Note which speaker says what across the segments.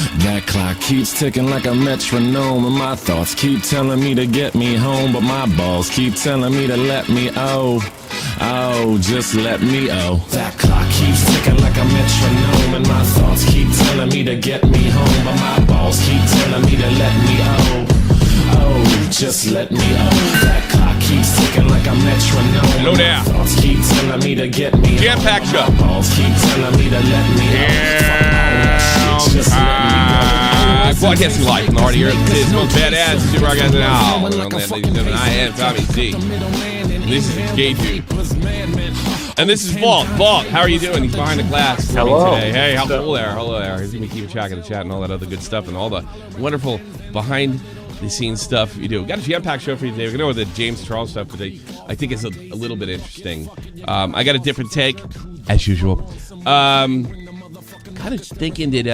Speaker 1: That clock keeps ticking like a metronome, and my thoughts keep telling me to get me home, but my balls keep telling me to let me just let me That clock keeps ticking like a metronome, and my thoughts keep telling me to get me home, but my balls keep telling me to let me just let me That clock keeps ticking like a metronome.
Speaker 2: Hello there.
Speaker 1: My thoughts keep telling me to get me
Speaker 2: Jam-packed show.
Speaker 1: My balls keep telling me to let me just let me
Speaker 2: Broadcasting live from the heart of Europe. This is most badass super rock guys now. Ladies and gentlemen, I am Tommy C. This is Gay Dude. And this is Vault. Vault, how are you doing? He's behind the glass for me today. Hey, hello there. Hello there. He's going to keep track of the chat and all that other good stuff and all the wonderful behind-the-scenes stuff you do. We've got a jam-packed show for you today. We're going to go with the James Charles stuff, but I think it's a little bit interesting. I got a different take, as usual. Kind of thinking that,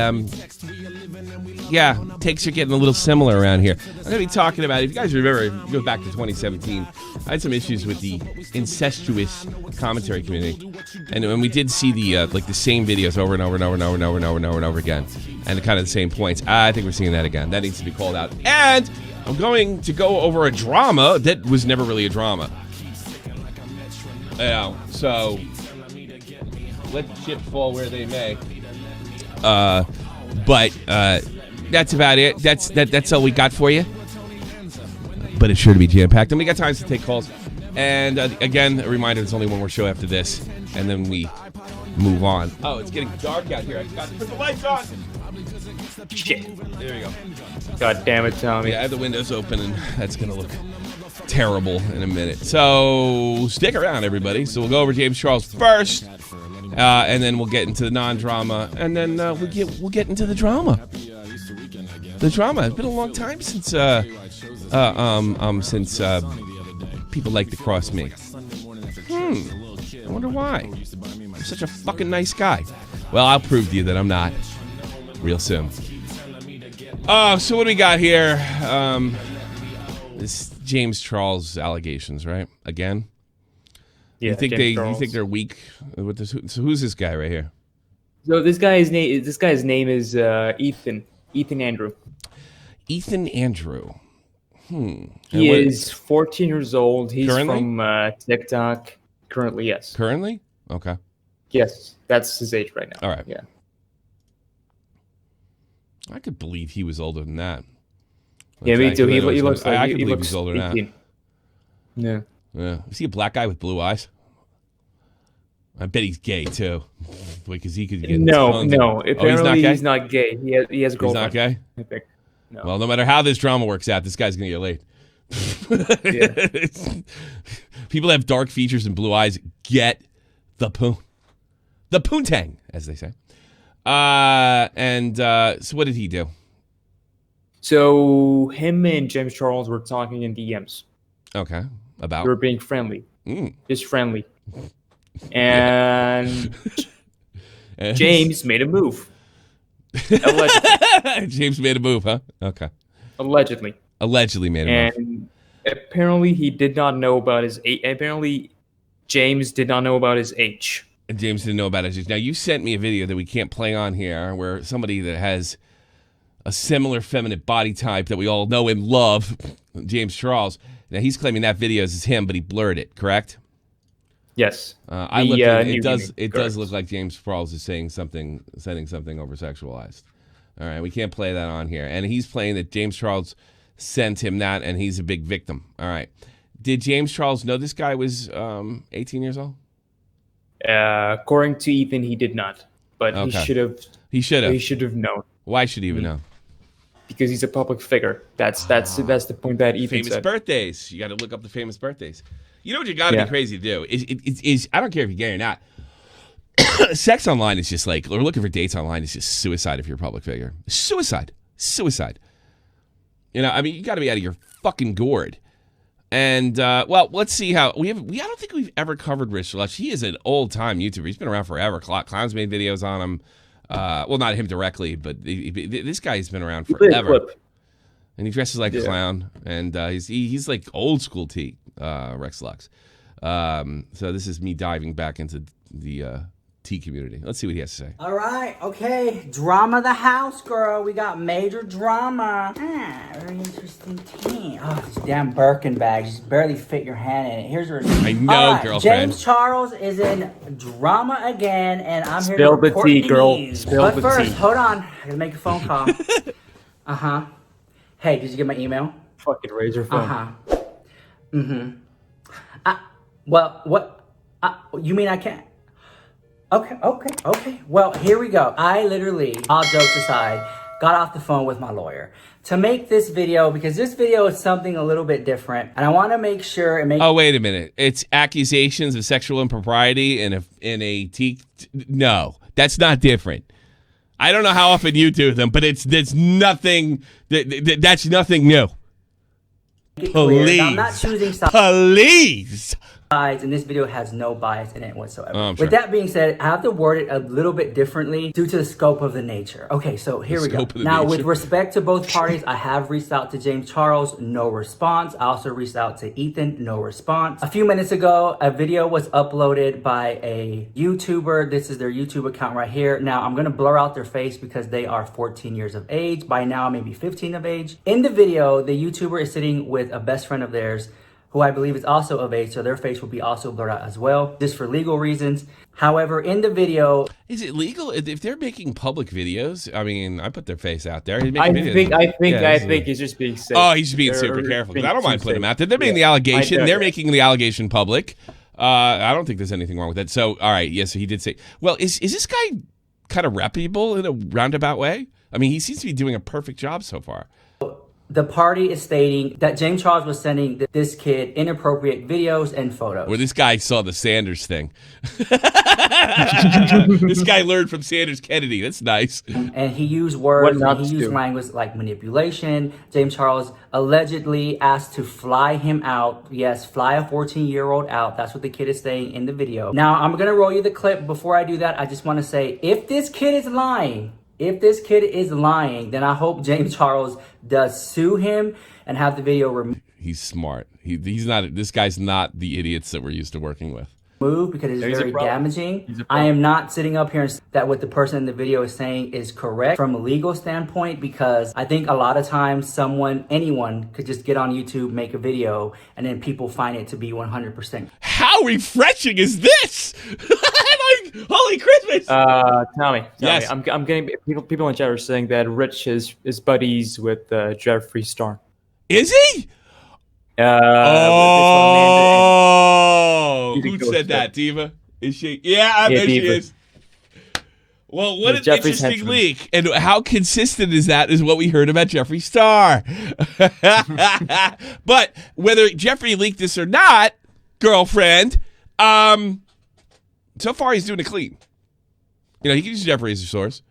Speaker 2: takes are getting a little similar around here. I'm going to be talking about, if you guys remember, go back to 2017, I had some issues with the incestuous commentary community. And when we did see the same videos over and over and over and over and over and over and over and over again, and kind of the same points, I think we're seeing that again. That needs to be called out. And I'm going to go over a drama that was never really a drama. So let the chips fall where they may. But that's about it. That's all we got for you. But it's sure to be jam-packed. And we got time to take calls. And again, a reminder, there's only one more show after this. And then we move on. Oh, it's getting dark out here. I forgot to put the lights on. Shit. There we go.
Speaker 3: God damn it, Tommy.
Speaker 2: Yeah, I have the windows open, and that's going to look terrible in a minute. So stick around, everybody. So we'll go over James Charles first. And then we'll get into the non-drama, and then we'll get into the drama. The drama. It's been a long time since people like to cross me. I wonder why. I'm such a fucking nice guy. Well, I'll prove to you that I'm not. Real soon. So what do we got here? This James Charles allegations, right? Again.
Speaker 3: Yeah,
Speaker 2: you think they're weak with this? So who's this guy right here?
Speaker 3: So this guy's name is Ethan Andrew.
Speaker 2: Ethan Andrew.
Speaker 3: He is 14 years old. He's
Speaker 2: currently?
Speaker 3: From TikTok. Currently, yes.
Speaker 2: Currently? Okay.
Speaker 3: Yes, that's his age right now.
Speaker 2: All right.
Speaker 3: Yeah.
Speaker 2: I could believe he was older than that.
Speaker 3: Yeah, me too. He looks like
Speaker 2: I can believe he's older than
Speaker 3: 18.
Speaker 2: that. Yeah. Is he a black guy with blue eyes? I bet he's gay too, because he could get
Speaker 3: no. Apparently,
Speaker 2: he's not gay.
Speaker 3: He has a girlfriend.
Speaker 2: He's not gay.
Speaker 3: I think. No.
Speaker 2: Well, no matter how this drama works out, this guy's gonna get laid. People that have dark features and blue eyes get the poontang, as they say. So what did he do?
Speaker 3: So him and James Charles were talking in DMs.
Speaker 2: Okay. About?
Speaker 3: They were being friendly. Just friendly. And James made a move. Allegedly.
Speaker 2: James made a move, huh? Okay.
Speaker 3: Allegedly
Speaker 2: made a move.
Speaker 3: And apparently he did not know about his age. Apparently James did not know about his age.
Speaker 2: And James didn't know about his age. Now, you sent me a video that we can't play on here where somebody that has a similar feminine body type that we all know and love, James Charles. Now, he's claiming that video is him, but he blurred it, correct?
Speaker 3: Yes.
Speaker 2: I looked at it. It does look like James Charles is sending something over sexualized. All right, we can't play that on here. And he's playing that James Charles sent him that, and he's a big victim. All right. Did James Charles know this guy was 18 years old?
Speaker 3: According to Ethan, he did not. But
Speaker 2: okay.
Speaker 3: He should have known.
Speaker 2: Why should he even know?
Speaker 3: Because he's a public figure. That's the point that Ethan
Speaker 2: famous
Speaker 3: said.
Speaker 2: Birthdays. You got to look up the famous birthdays. You know what you got to be crazy to do is I don't care if you're gay or not. Sex online is just like, or looking for dates online is just suicide if you're a public figure. Suicide. You know, I mean, you got to be out of your fucking gourd. And well, let's see how I don't think we've ever covered Rich Lush. He is an old time YouTuber. He's been around forever. Clowns made videos on him. Well, not him directly, but this guy's been around forever. And he dresses like a clown, and he's like old school Rex Lux. So this is me diving back into the tea community. Let's see what he has to say.
Speaker 4: All right, okay. Drama the house, girl. We got major drama. Very interesting team. Oh, these damn Birkin bags. Just barely fit your hand in it. Here's your...
Speaker 2: I know,
Speaker 4: all right,
Speaker 2: girlfriend.
Speaker 4: James Charles is in drama again, and I'm here to
Speaker 3: Spill the
Speaker 4: report
Speaker 3: tea,
Speaker 4: the
Speaker 3: girl.
Speaker 4: news.
Speaker 3: Spill
Speaker 4: But
Speaker 3: the
Speaker 4: first,
Speaker 3: tea.
Speaker 4: hold on. I gotta make a phone call. Uh-huh. Hey, did you get my email?
Speaker 3: Fucking razor phone.
Speaker 4: Uh-huh. Mm-hmm. Well, what? You mean I can't? Okay. Well, here we go. I literally, all jokes aside, got off the phone with my lawyer to make this video because this video is something a little bit different, and I want to make sure it makes.
Speaker 2: Oh, wait a minute. It's accusations of sexual impropriety in a tea. No, that's not different. I don't know how often you do them, but it's nothing. That's nothing new. Please,
Speaker 4: I'm not choosing sides.
Speaker 2: Please.
Speaker 4: And this video has no bias in it whatsoever.
Speaker 2: Oh, sure.
Speaker 4: With that being said, I have to word it a little bit differently due to the scope of the nature. Okay, so here we go. Now, with respect to both parties, I have reached out to James Charles, no response. I also reached out to Ethan, no response. A few minutes ago, a video was uploaded by a YouTuber. This is their YouTube account right here. Now, I'm gonna blur out their face because they are 14 years of age. By now, maybe 15 of age. In the video, the YouTuber is sitting with a best friend of theirs who I believe is also of age, so their face will be also blurred out as well, just for legal reasons. However, in the video...
Speaker 2: Is it legal? If they're making public videos, I mean, I put their face out there.
Speaker 3: I think he's just being safe.
Speaker 2: Oh, he's just being super careful. I don't mind putting him out there. They're making the allegation. They're making the allegation public. I don't think there's anything wrong with that. So, all right, yes, so he did say... Well, is this guy kind of reputable in a roundabout way? I mean, he seems to be doing a perfect job so far.
Speaker 4: The party is stating that James Charles was sending this kid inappropriate videos and photos.
Speaker 2: Well, this guy saw the Sanders thing. This guy learned from Sanders Kennedy. That's nice.
Speaker 4: And he used words, and he used language like manipulation. James Charles allegedly asked to fly him out. Yes, fly a 14-year-old out. That's what the kid is saying in the video. Now, I'm going to roll you the clip. Before I do that, I just want to say, if this kid is lying, then I hope James Charles does sue him and have the video removed.
Speaker 2: He's smart. He's not. This guy's not the idiots that we're used to working with.
Speaker 4: Because it's very damaging. I am not sitting up here and saying that what the person in the video is saying is correct from a legal standpoint, because I think a lot of times anyone could just get on YouTube, make a video, and then people find it to be 100%.
Speaker 2: How refreshing is this? Like, holy Christmas!
Speaker 3: Tommy,
Speaker 2: yes.
Speaker 3: I'm getting people in chat are saying that Rich is buddies with Jeffree Star.
Speaker 2: Is he? Who said that, Diva? Is she? Yeah, I know she is. Well, what an interesting leak. And how consistent is that is what we heard about Jeffree Star. But whether Jeffree leaked this or not, girlfriend, so far he's doing it clean. You know, he can use Jeffree as a source.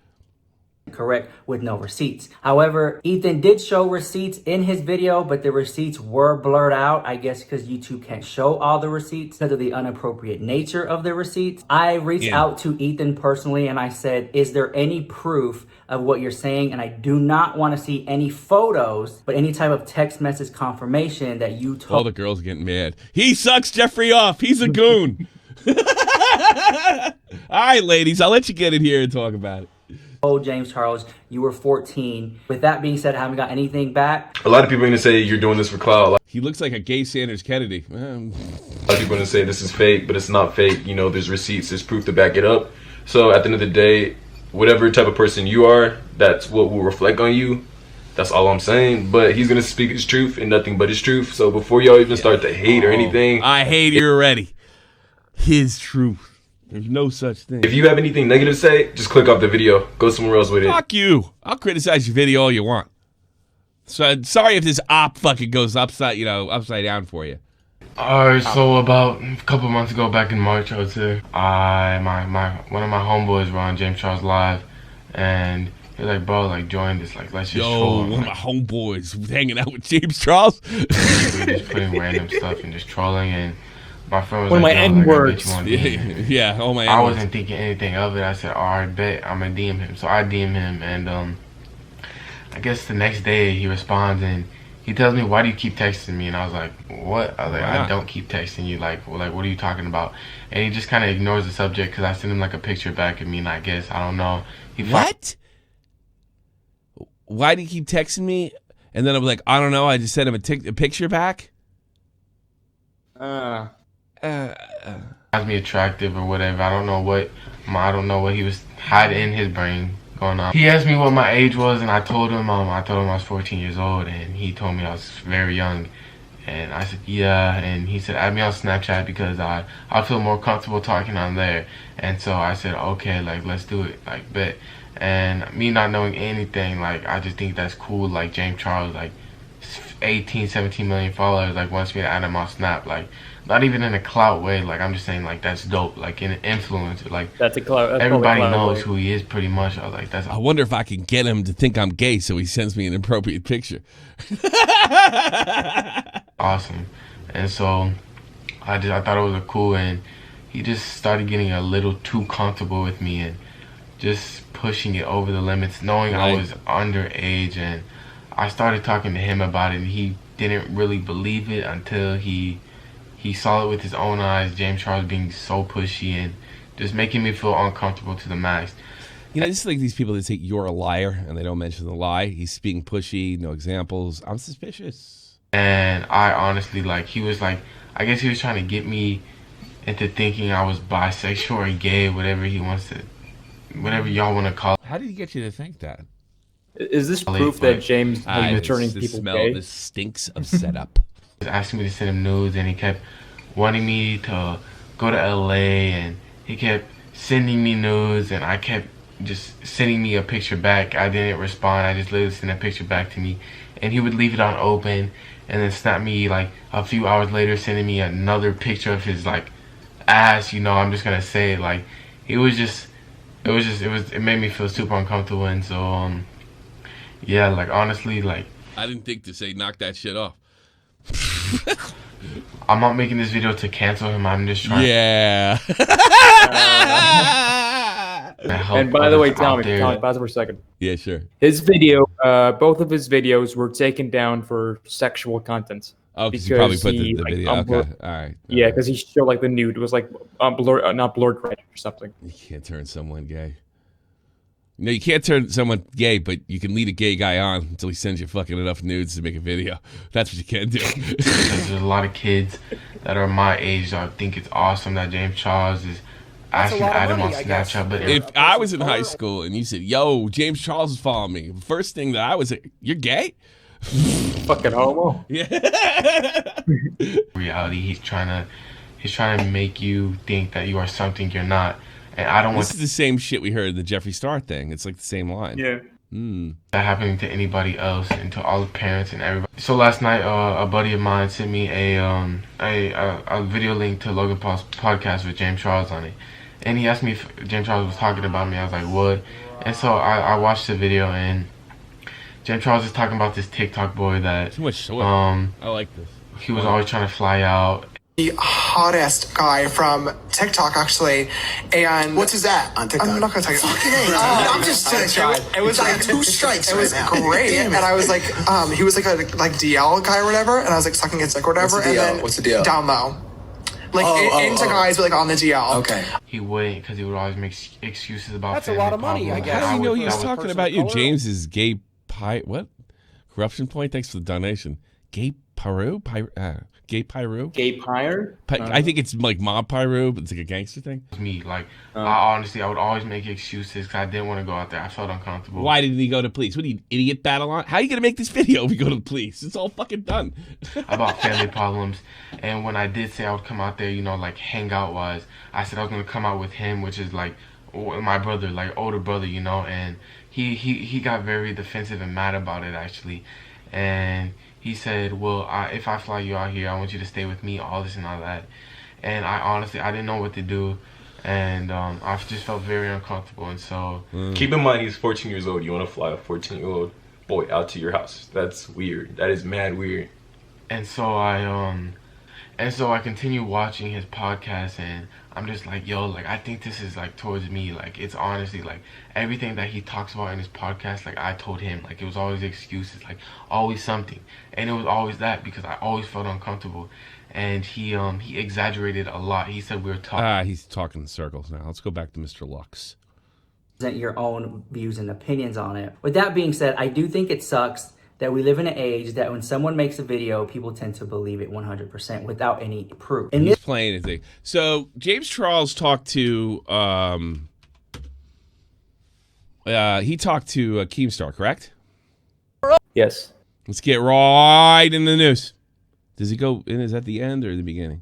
Speaker 4: Correct, with no receipts. However, Ethan did show receipts in his video, but the receipts were blurred out, I guess because YouTube can't show all the receipts because of the inappropriate nature of the receipts. I reached out to Ethan personally and I said, is there any proof of what you're saying? And I do not want to see any photos, but any type of text message confirmation that you told.
Speaker 2: All the girls are getting mad. He sucks Jeffree off. He's a goon. All right, ladies, I'll let you get in here and talk about it.
Speaker 4: Oh, James Charles, you were 14. With that being said, I haven't got anything back.
Speaker 5: A lot of people are going to say you're doing this for clout.
Speaker 2: He looks like a gay Sanders Kennedy.
Speaker 5: A lot of people are going to say this is fake, but it's not fake. You know, there's receipts, there's proof to back it up. So at the end of the day, whatever type of person you are, that's what will reflect on you. That's all I'm saying. But he's going to speak his truth and nothing but his truth. So before y'all even start to hate or anything.
Speaker 2: I hate you already. His truth. There's no such thing.
Speaker 5: If you have anything negative to say, just click off the video. Go somewhere else with it.
Speaker 2: Fuck you. I'll criticize your video all you want. So sorry if this op fucking goes upside down for you.
Speaker 6: Alright, so about a couple months ago, back in March, I would say, one of my homeboys were on James Charles Live, and he's like, bro, like, join this, like, let's just troll.
Speaker 2: One of my homeboys hanging out with James Charles.
Speaker 6: We were just putting random stuff and just trolling, and my friend was
Speaker 3: one
Speaker 6: like,
Speaker 3: of my N-words.
Speaker 2: Yeah, all my N-words.
Speaker 6: I wasn't thinking anything of it. I said, alright, bet, I'm gonna DM him. So I DM him, and I guess the next day he responds, and he tells me, why do you keep texting me? And I was like, what? I was like, I don't keep texting you. Like, what are you talking about? And he just kind of ignores the subject because I sent him like a picture back of me, and I guess, I don't know.
Speaker 2: What? Why do you keep texting me? And then I'm like, I don't know. I just sent him a picture back.
Speaker 6: Finds me attractive or whatever. I don't know what he was hiding in his brain going on. He asked me what my age was, and I told him I was 14 years old, and he told me I was very young. And I said, yeah, and he said, add me on Snapchat because I feel more comfortable talking on there. And so I said, okay, like, let's do it, like, bet. And me not knowing anything, like, I just think that's cool. Like, James Charles, like, 18, 17 million followers, like, wants me to add him on Snap. Like, not even in a clout way. Like, I'm just saying, like, that's dope. Like, in an influencer, like, everybody knows who he is pretty much. I was like, I
Speaker 2: wonder if I can get him to think I'm gay so he sends me an inappropriate picture.
Speaker 6: Awesome. And so I thought it was cool, and he just started getting a little too comfortable with me and just pushing it over the limits, knowing I was underage. And I started talking to him about it, and he didn't really believe it until he saw it with his own eyes. James Charles being so pushy and just making me feel uncomfortable to the max.
Speaker 2: You know, just like these people that say you're a liar and they don't mention the lie. He's being pushy, no examples. I'm suspicious.
Speaker 6: And I honestly, like, he was like, I guess he was trying to get me into thinking I was bisexual or gay, whatever he wants to, whatever y'all want to call it.
Speaker 2: How did he get you to think that?
Speaker 3: Is this proof that James has been turning people gay?
Speaker 2: This stinks of setup.
Speaker 6: He was asking me to send him nudes, and he kept wanting me to go to LA, and he kept sending me nudes, and I kept just sending me a picture back. I didn't respond. I just literally sent a picture back to me, and he would leave it on open and then snap me like a few hours later, sending me another picture of his like ass. You know, I'm just gonna say it, like, it made me feel super uncomfortable. And so yeah, like, honestly, like,
Speaker 2: I didn't think to say knock that shit off.
Speaker 6: I'm not making this video to cancel him. I'm just trying.
Speaker 2: Yeah.
Speaker 3: And by the way, Tommy, pause for a second.
Speaker 2: Yeah, sure.
Speaker 3: His video, both of his videos were taken down for sexual content.
Speaker 2: Oh, because he probably put the video. Okay, all right.
Speaker 3: Yeah, because he showed like the nude. It was like blurred, not blurred right or something.
Speaker 2: You can't turn someone gay. No, you can't turn someone gay, but you can lead a gay guy on until he sends you fucking enough nudes to make a video. That's what you can do.
Speaker 6: There's a lot of kids that are my age that think it's awesome that James Charles is asking to add him on Snapchat. But
Speaker 2: if I was in high school and you said, yo, James Charles is following me, the first thing that I would say, you're gay?
Speaker 3: Fucking homo.
Speaker 2: Yeah.
Speaker 6: Reality, he's trying to make you think that you are something you're not. And I don't want.
Speaker 2: This is the same shit we heard in the Jeffree Star thing. It's like the same line.
Speaker 3: Yeah.
Speaker 6: That happening to anybody else and to all the parents and everybody. So last night, a buddy of mine sent me a video link to Logan Paul's podcast with James Charles on it, and he asked me if James Charles was talking about me. I was like, what? And so I watched the video, and James Charles is talking about this TikTok boy that
Speaker 2: too much soy. I like this.
Speaker 6: He was always trying to fly out.
Speaker 7: The hottest guy from TikTok, actually, and
Speaker 8: what's his at on TikTok?
Speaker 7: I'm not gonna tell you.
Speaker 8: I'm just saying.
Speaker 7: It was like 2 strikes. It was great, and I was like, he was like a DL guy or whatever, and I was like sucking his dick or whatever.
Speaker 8: What's the deal?
Speaker 7: Down low, like into guys, but like on the DL.
Speaker 8: Okay.
Speaker 6: He wouldn't, because he would always make excuses about.
Speaker 8: That's a lot of money, I guess.
Speaker 2: How do you know he was talking about you? James is gay pie. What? Corruption point. Thanks for the donation. Gay Pyru? Gay Pyru?
Speaker 3: Gay Pyre?
Speaker 2: I think it's like Mob Pyru, but it's like a gangster thing.
Speaker 6: Me, like, I would always make excuses because I didn't want to go out there. I felt uncomfortable.
Speaker 2: Why didn't he go to police? What are you, idiot battle on? How are you going to make this video if we go to the police? It's all fucking done.
Speaker 6: About family problems. And when I did say I would come out there, you know, like, hangout-wise, I said I was going to come out with him, which is, like, my brother, like, older brother, you know, and he got very defensive and mad about it, actually. And he said, well, if I fly you out here, I want you to stay with me, all this and all that. And I honestly, I didn't know what to do. And I just felt very uncomfortable. And so...
Speaker 5: Keep in mind, he's 14 years old. You want to fly a 14-year-old boy out to your house. That's weird. That is mad weird.
Speaker 6: And so I And so I continue watching his podcast, and I'm just like, yo, like, I think this is, like, towards me. Like, it's honestly, like, everything that he talks about in his podcast, like, I told him. Like, it was always excuses, like, always something. And it was always that, because I always felt uncomfortable. And he exaggerated a lot. He said we were talking.
Speaker 2: He's talking in circles now. Let's go back to Mr. Lux.
Speaker 4: Present your own views and opinions on it. With that being said, I do think it sucks that we live in an age that when someone makes a video, people tend to believe it 100% without any proof. And
Speaker 2: he's playing his thing. So James Charles talked to Keemstar, correct?
Speaker 3: Yes.
Speaker 2: Let's get right in the news. Does he go in? Is that the end or the beginning?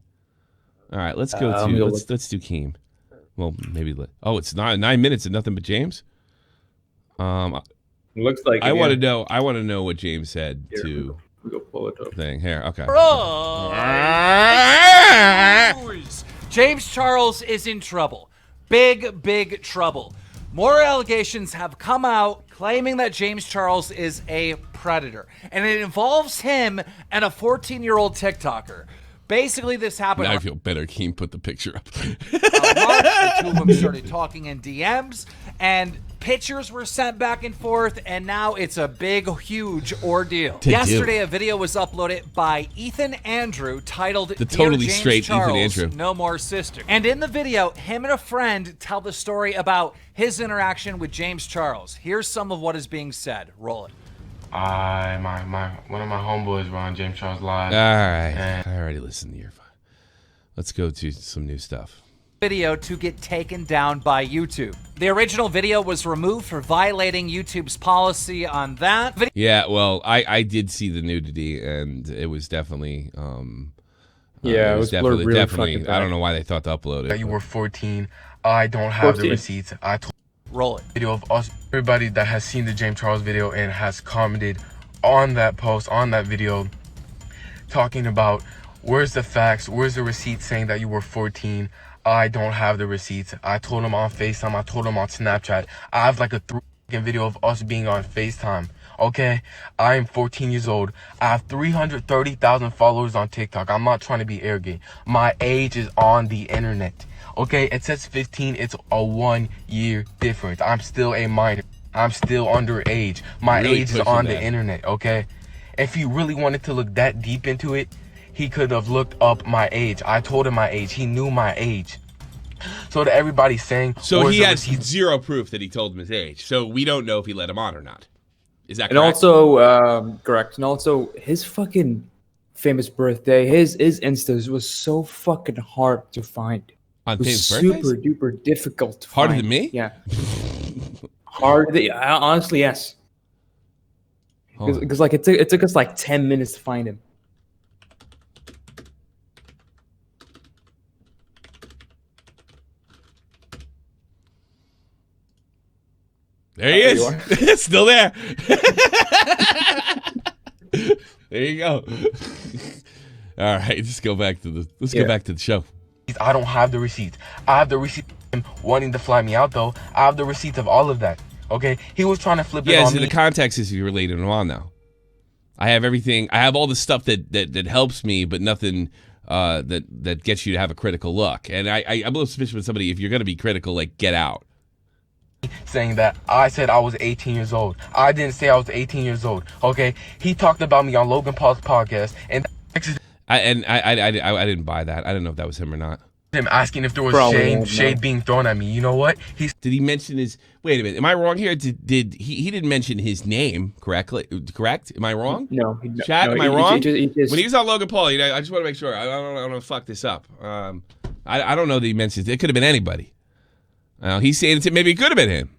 Speaker 2: All right, let's go to let's do Keem. Well, maybe it's 9 minutes and nothing but James.
Speaker 3: Looks like
Speaker 2: I want to know what James said to
Speaker 3: go pull it up.
Speaker 2: Thing here. Okay.
Speaker 9: James Charles is in trouble. Big trouble. More allegations have come out claiming that James Charles is a predator, and it involves him and a 14-year-old TikToker. Basically, this happened.
Speaker 2: Now I feel better. Keem put the picture up.
Speaker 9: March, the two of them started talking in DMs, and pictures were sent back and forth, and now it's a big, huge ordeal. Yesterday, a video was uploaded by Ethan Andrew titled
Speaker 2: "The Totally
Speaker 9: James
Speaker 2: Straight
Speaker 9: Charles,
Speaker 2: Ethan Andrew.
Speaker 9: No More Sister." And in the video, him and a friend tell the story about his interaction with James Charles. Here's some of what is being said. Roll it.
Speaker 6: One of my homeboys were on James Charles Live.
Speaker 2: All right, I already listened to your. Let's go to some new stuff.
Speaker 9: Video to get taken down by YouTube. The original video was removed for violating YouTube's policy on that.
Speaker 2: Yeah, well, I did see the nudity, and it was definitely
Speaker 3: it was really
Speaker 2: definitely. I don't know why they thought to upload it.
Speaker 6: That you were 14. I don't have the receipts. I told.
Speaker 9: Roll it.
Speaker 6: Video of us, everybody that has seen the James Charles video and has commented on that post, on that video, talking about where's the facts, where's the receipt saying that you were 14. I don't have the receipts. I told him on FaceTime, I told him on Snapchat. I have like a 3-second video of us being on FaceTime. Okay, I am 14 years old. I have 330,000 followers on TikTok. I'm not trying to be arrogant. My age is on the internet. Okay, it says 15. It's a 1-year difference. I'm still a minor. I'm still underage. My age is on the internet. Okay, if he really wanted to look that deep into it, he could have looked up my age. I told him my age. He knew my age. So to everybody saying,
Speaker 2: so he has zero proof that he told him his age. So we don't know if he let him on or not. Is that correct?
Speaker 3: And also, correct. And also, his fucking famous birthday, his Instas was so fucking hard to find.
Speaker 2: On famous
Speaker 3: birthdays? Super duper difficult to
Speaker 2: Harder
Speaker 3: find.
Speaker 2: Than me?
Speaker 3: Yeah. Honestly, yes. Because like it took us like 10 minutes to find him.
Speaker 2: There he is. Still there. There you go. All right, let's go back to the show.
Speaker 6: I don't have the receipts. I have the receipt of him wanting to fly me out, though. I have the receipts of all of that. Okay, he was trying to flip it on me.
Speaker 2: The context is you're relating him on now. I have everything. I have all the stuff that helps me, but nothing that gets you to have a critical look. And I'm a little suspicious with somebody, if you're going to be critical, like, get out.
Speaker 6: Saying that I said I was 18 years old. I didn't say I was 18 years old. Okay, he talked about me on Logan Paul's podcast, and
Speaker 2: I didn't buy that. I didn't know if that was him or not.
Speaker 6: Him asking if there was shade being thrown at me. You know what?
Speaker 2: Did he mention his? Wait a minute. Am I wrong here? Did he didn't mention his name correctly? Correct? Am I wrong?
Speaker 3: No.
Speaker 2: Chat, am I wrong?
Speaker 3: He just,
Speaker 2: when he was on Logan Paul, I just want to make sure. I don't want to fuck this up. I don't know that he mentioned it. Could have been anybody. He's saying maybe it could have been him.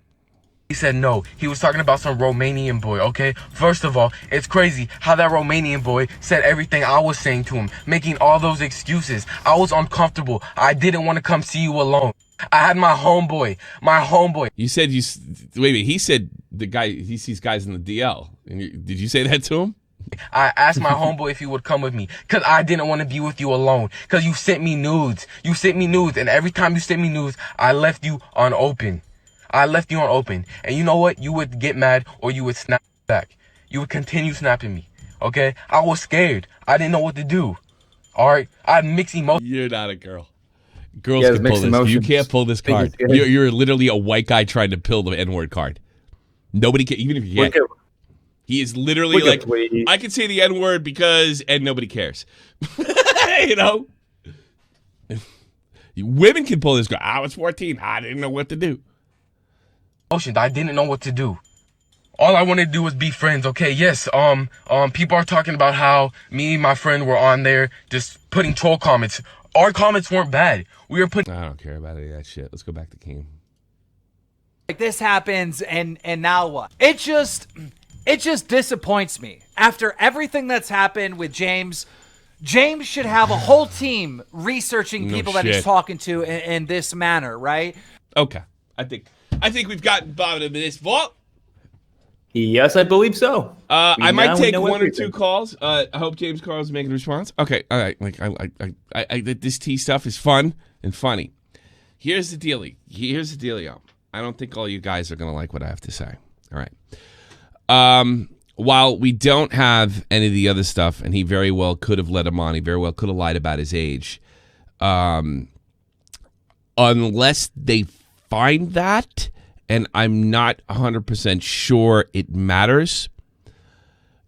Speaker 6: He said no. He was talking about some Romanian boy, okay? First of all, it's crazy how that Romanian boy said everything I was saying to him, making all those excuses. I was uncomfortable. I didn't want to come see you alone. I had my homeboy.
Speaker 2: You said he said the guy, he sees guys in the DL. Did you say that to him?
Speaker 6: I asked my homeboy if he would come with me because I didn't want to be with you alone because you sent me nudes. And every time you sent me nudes, I left you unopened. And you know what? You would get mad or you would snap back. You would continue snapping me. Okay? I was scared. I didn't know what to do. All right, I have mixed emotions.
Speaker 2: You're not a girl. Girls
Speaker 3: He has
Speaker 2: can pull
Speaker 3: mixed
Speaker 2: this. You
Speaker 3: emotions.
Speaker 2: can't pull this
Speaker 3: Think
Speaker 2: card.
Speaker 3: he's good.
Speaker 2: You're literally a white guy trying to pull the N-word card. Nobody can, even if you
Speaker 3: Look
Speaker 2: can.
Speaker 3: at-
Speaker 2: He is literally
Speaker 3: look
Speaker 2: like,
Speaker 3: at Lee.
Speaker 2: I can say the N-word because, and nobody cares. You know? Women can pull this card. I was 14. I didn't know what to do.
Speaker 6: I didn't know what to do. All I wanted to do was be friends. Okay, yes. People are talking about how me and my friend were on there just putting troll comments. Our comments weren't bad. We were putting.
Speaker 2: I don't care about any of that shit. Let's go back to King.
Speaker 9: Like this happens, and now what? It just disappoints me. After everything that's happened with James should have a whole team researching people that he's talking to in this manner, right?
Speaker 2: Okay. I think we've gotten bottom of this vault.
Speaker 3: Yes, I believe so.
Speaker 2: I might
Speaker 3: now
Speaker 2: take
Speaker 3: know
Speaker 2: one or
Speaker 3: everything.
Speaker 2: two calls. I hope James Carl's making a response. Okay, all right. Like I this T stuff is fun and funny. Here's the dealio. I don't think all you guys are gonna like what I have to say. All right. While we don't have any of the other stuff, and he very well could have let him on. He very well could have lied about his age. Unless they find that, and I'm not 100% sure it matters,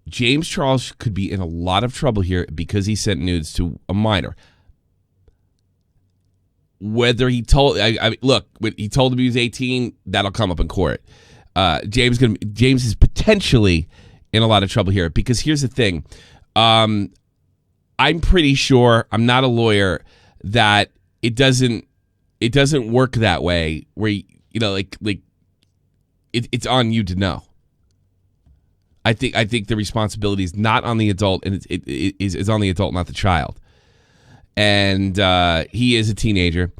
Speaker 2: James Charles could be in a lot of trouble here because he sent nudes to a minor. Whether he told, look, when he told him he was 18, that'll come up in court. James is potentially in a lot of trouble here because here's the thing. I'm pretty sure, I'm not a lawyer, that it doesn't work that way where it's on you to know. I think the responsibility is not on the adult, and it is on the adult, not the child. And he is a teenager.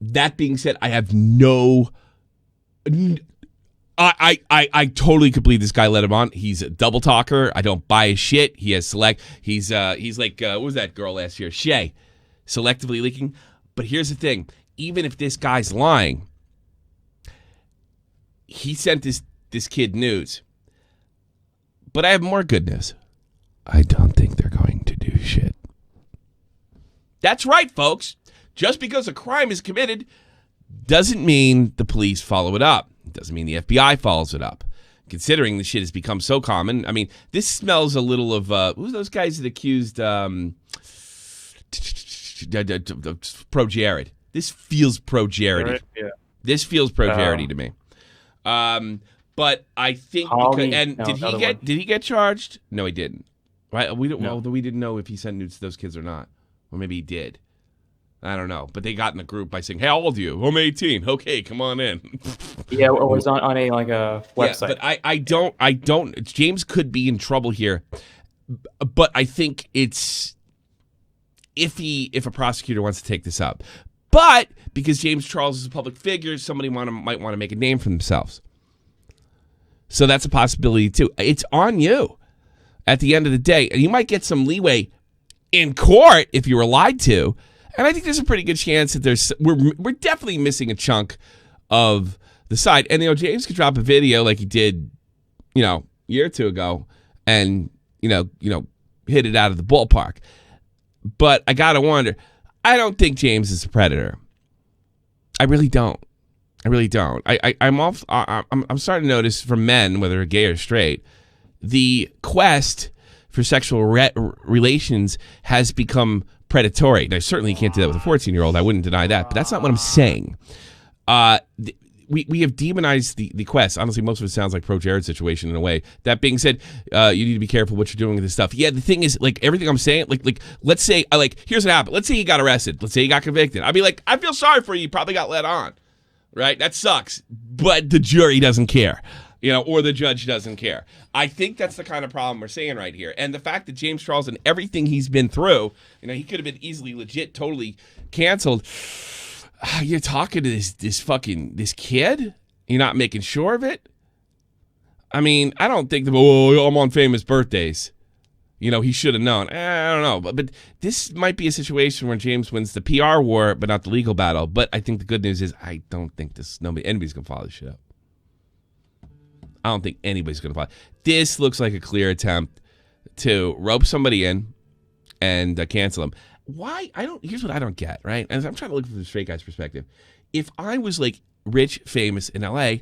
Speaker 2: That being said, I have I totally could believe this guy let him on. He's a double talker. I don't buy his shit. He has he's like what was that girl last year? Shay, selectively leaking. But here's the thing: even if this guy's lying, he sent this kid nudes. But I have more good news. I don't think they're going to do shit. That's right, folks. Just because a crime is committed doesn't mean the police follow it up. It doesn't mean the FBI follows it up. Considering the shit has become so common. I mean, this smells a little of, who's those guys that accused Pro Jared? This feels Pro Jared.
Speaker 3: Right, yeah.
Speaker 2: This feels Pro Jared to me. But I think, did he get charged? No, he didn't. Right? We don't know. We didn't know if he sent nudes to those kids or not. Or maybe he did. I don't know. But they got in a group by saying, "Hey, how old are you?" "I'm 18. "Okay, come on in."
Speaker 3: Yeah, it was on a website.
Speaker 2: Yeah, but I don't. James could be in trouble here. But I think it's iffy if a prosecutor wants to take this up. But because James Charles is a public figure, somebody might want to make a name for themselves. So that's a possibility too. It's on you at the end of the day. And you might get some leeway in court if you were lied to. And I think there's a pretty good chance that we're definitely missing a chunk of the side. And James could drop a video like he did, a year or two ago, and hit it out of the ballpark. But I gotta wonder. I don't think James is a predator. I really don't. I'm starting to notice from men, whether they're gay or straight, the quest for sexual relations has become predatory. Now, certainly you can't do that with a 14-year-old. I wouldn't deny that, but that's not what I'm saying. We have demonized the quest. Honestly, most of it sounds like Pro Jared situation in a way. That being said, you need to be careful what you're doing with this stuff. Yeah, the thing is, everything I'm saying, let's say, here's what happened. Let's say he got arrested. Let's say he got convicted. I'd be like, I feel sorry for you. You probably got let on, right? That sucks. But the jury doesn't care, or the judge doesn't care. I think that's the kind of problem we're saying right here. And the fact that James Charles and everything he's been through, he could have been easily, legit, totally canceled. You're talking to this kid? You're not making sure of it? I mean, I don't think I'm on famous birthdays. He should have known. I don't know. But this might be a situation where James wins the PR war, but not the legal battle. But I think the good news is I don't think anybody's going to follow this shit up. I don't think anybody's going to follow. This looks like a clear attempt to rope somebody in and cancel them. why? Here's what I don't get, right? And I'm trying to look from the straight guy's perspective. If I was like rich, famous in LA,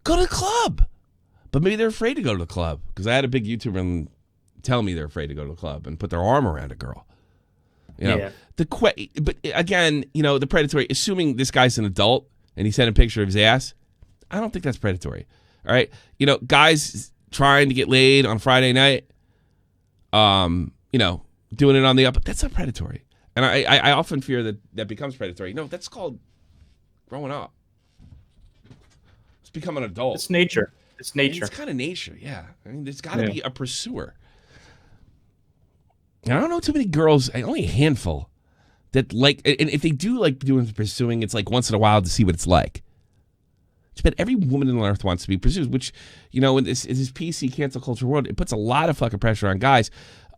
Speaker 2: go to the club. But maybe they're afraid to go to the club because I had a big YouTuber tell me they're afraid to go to the club and put their arm around a girl. You know, but again, you know, the predatory, assuming this guy's an adult and he sent a picture of his ass, I don't think that's predatory. All right. You know, guys trying to get laid on Friday night, you know, doing it on the up, that's not predatory. And I often fear that becomes predatory. No, that's called growing up. It's become an adult.
Speaker 3: It's nature. It's nature.
Speaker 2: It's kind of nature, yeah. I mean, there's got to be a pursuer. And I don't know too many girls, only a handful, that like, and if they do like doing pursuing, it's like once in a while to see what it's like. But every woman on earth wants to be pursued, which, you know, in this PC cancel culture world, it puts a lot of fucking pressure on guys.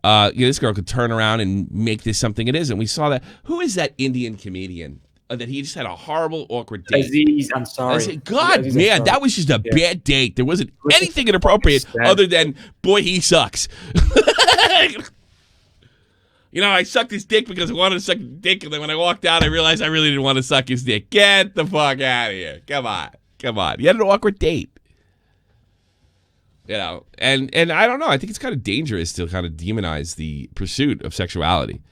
Speaker 2: You know, this girl could turn around and make this something it isn't. We saw that. Who is that Indian comedian that he just had a horrible, awkward date?
Speaker 3: Aziz Ansari.
Speaker 2: God,
Speaker 3: Aziz
Speaker 2: man,
Speaker 3: Ansari.
Speaker 2: that was just a bad date. There wasn't anything inappropriate other than, boy, he sucks. You know, I sucked his dick because I wanted to suck his dick, and then when I walked out, I realized I really didn't want to suck his dick. Get the fuck out of here. Come on. You had an awkward date. You know, and I don't know. I think it's kind of dangerous to kind of demonize the pursuit of sexuality.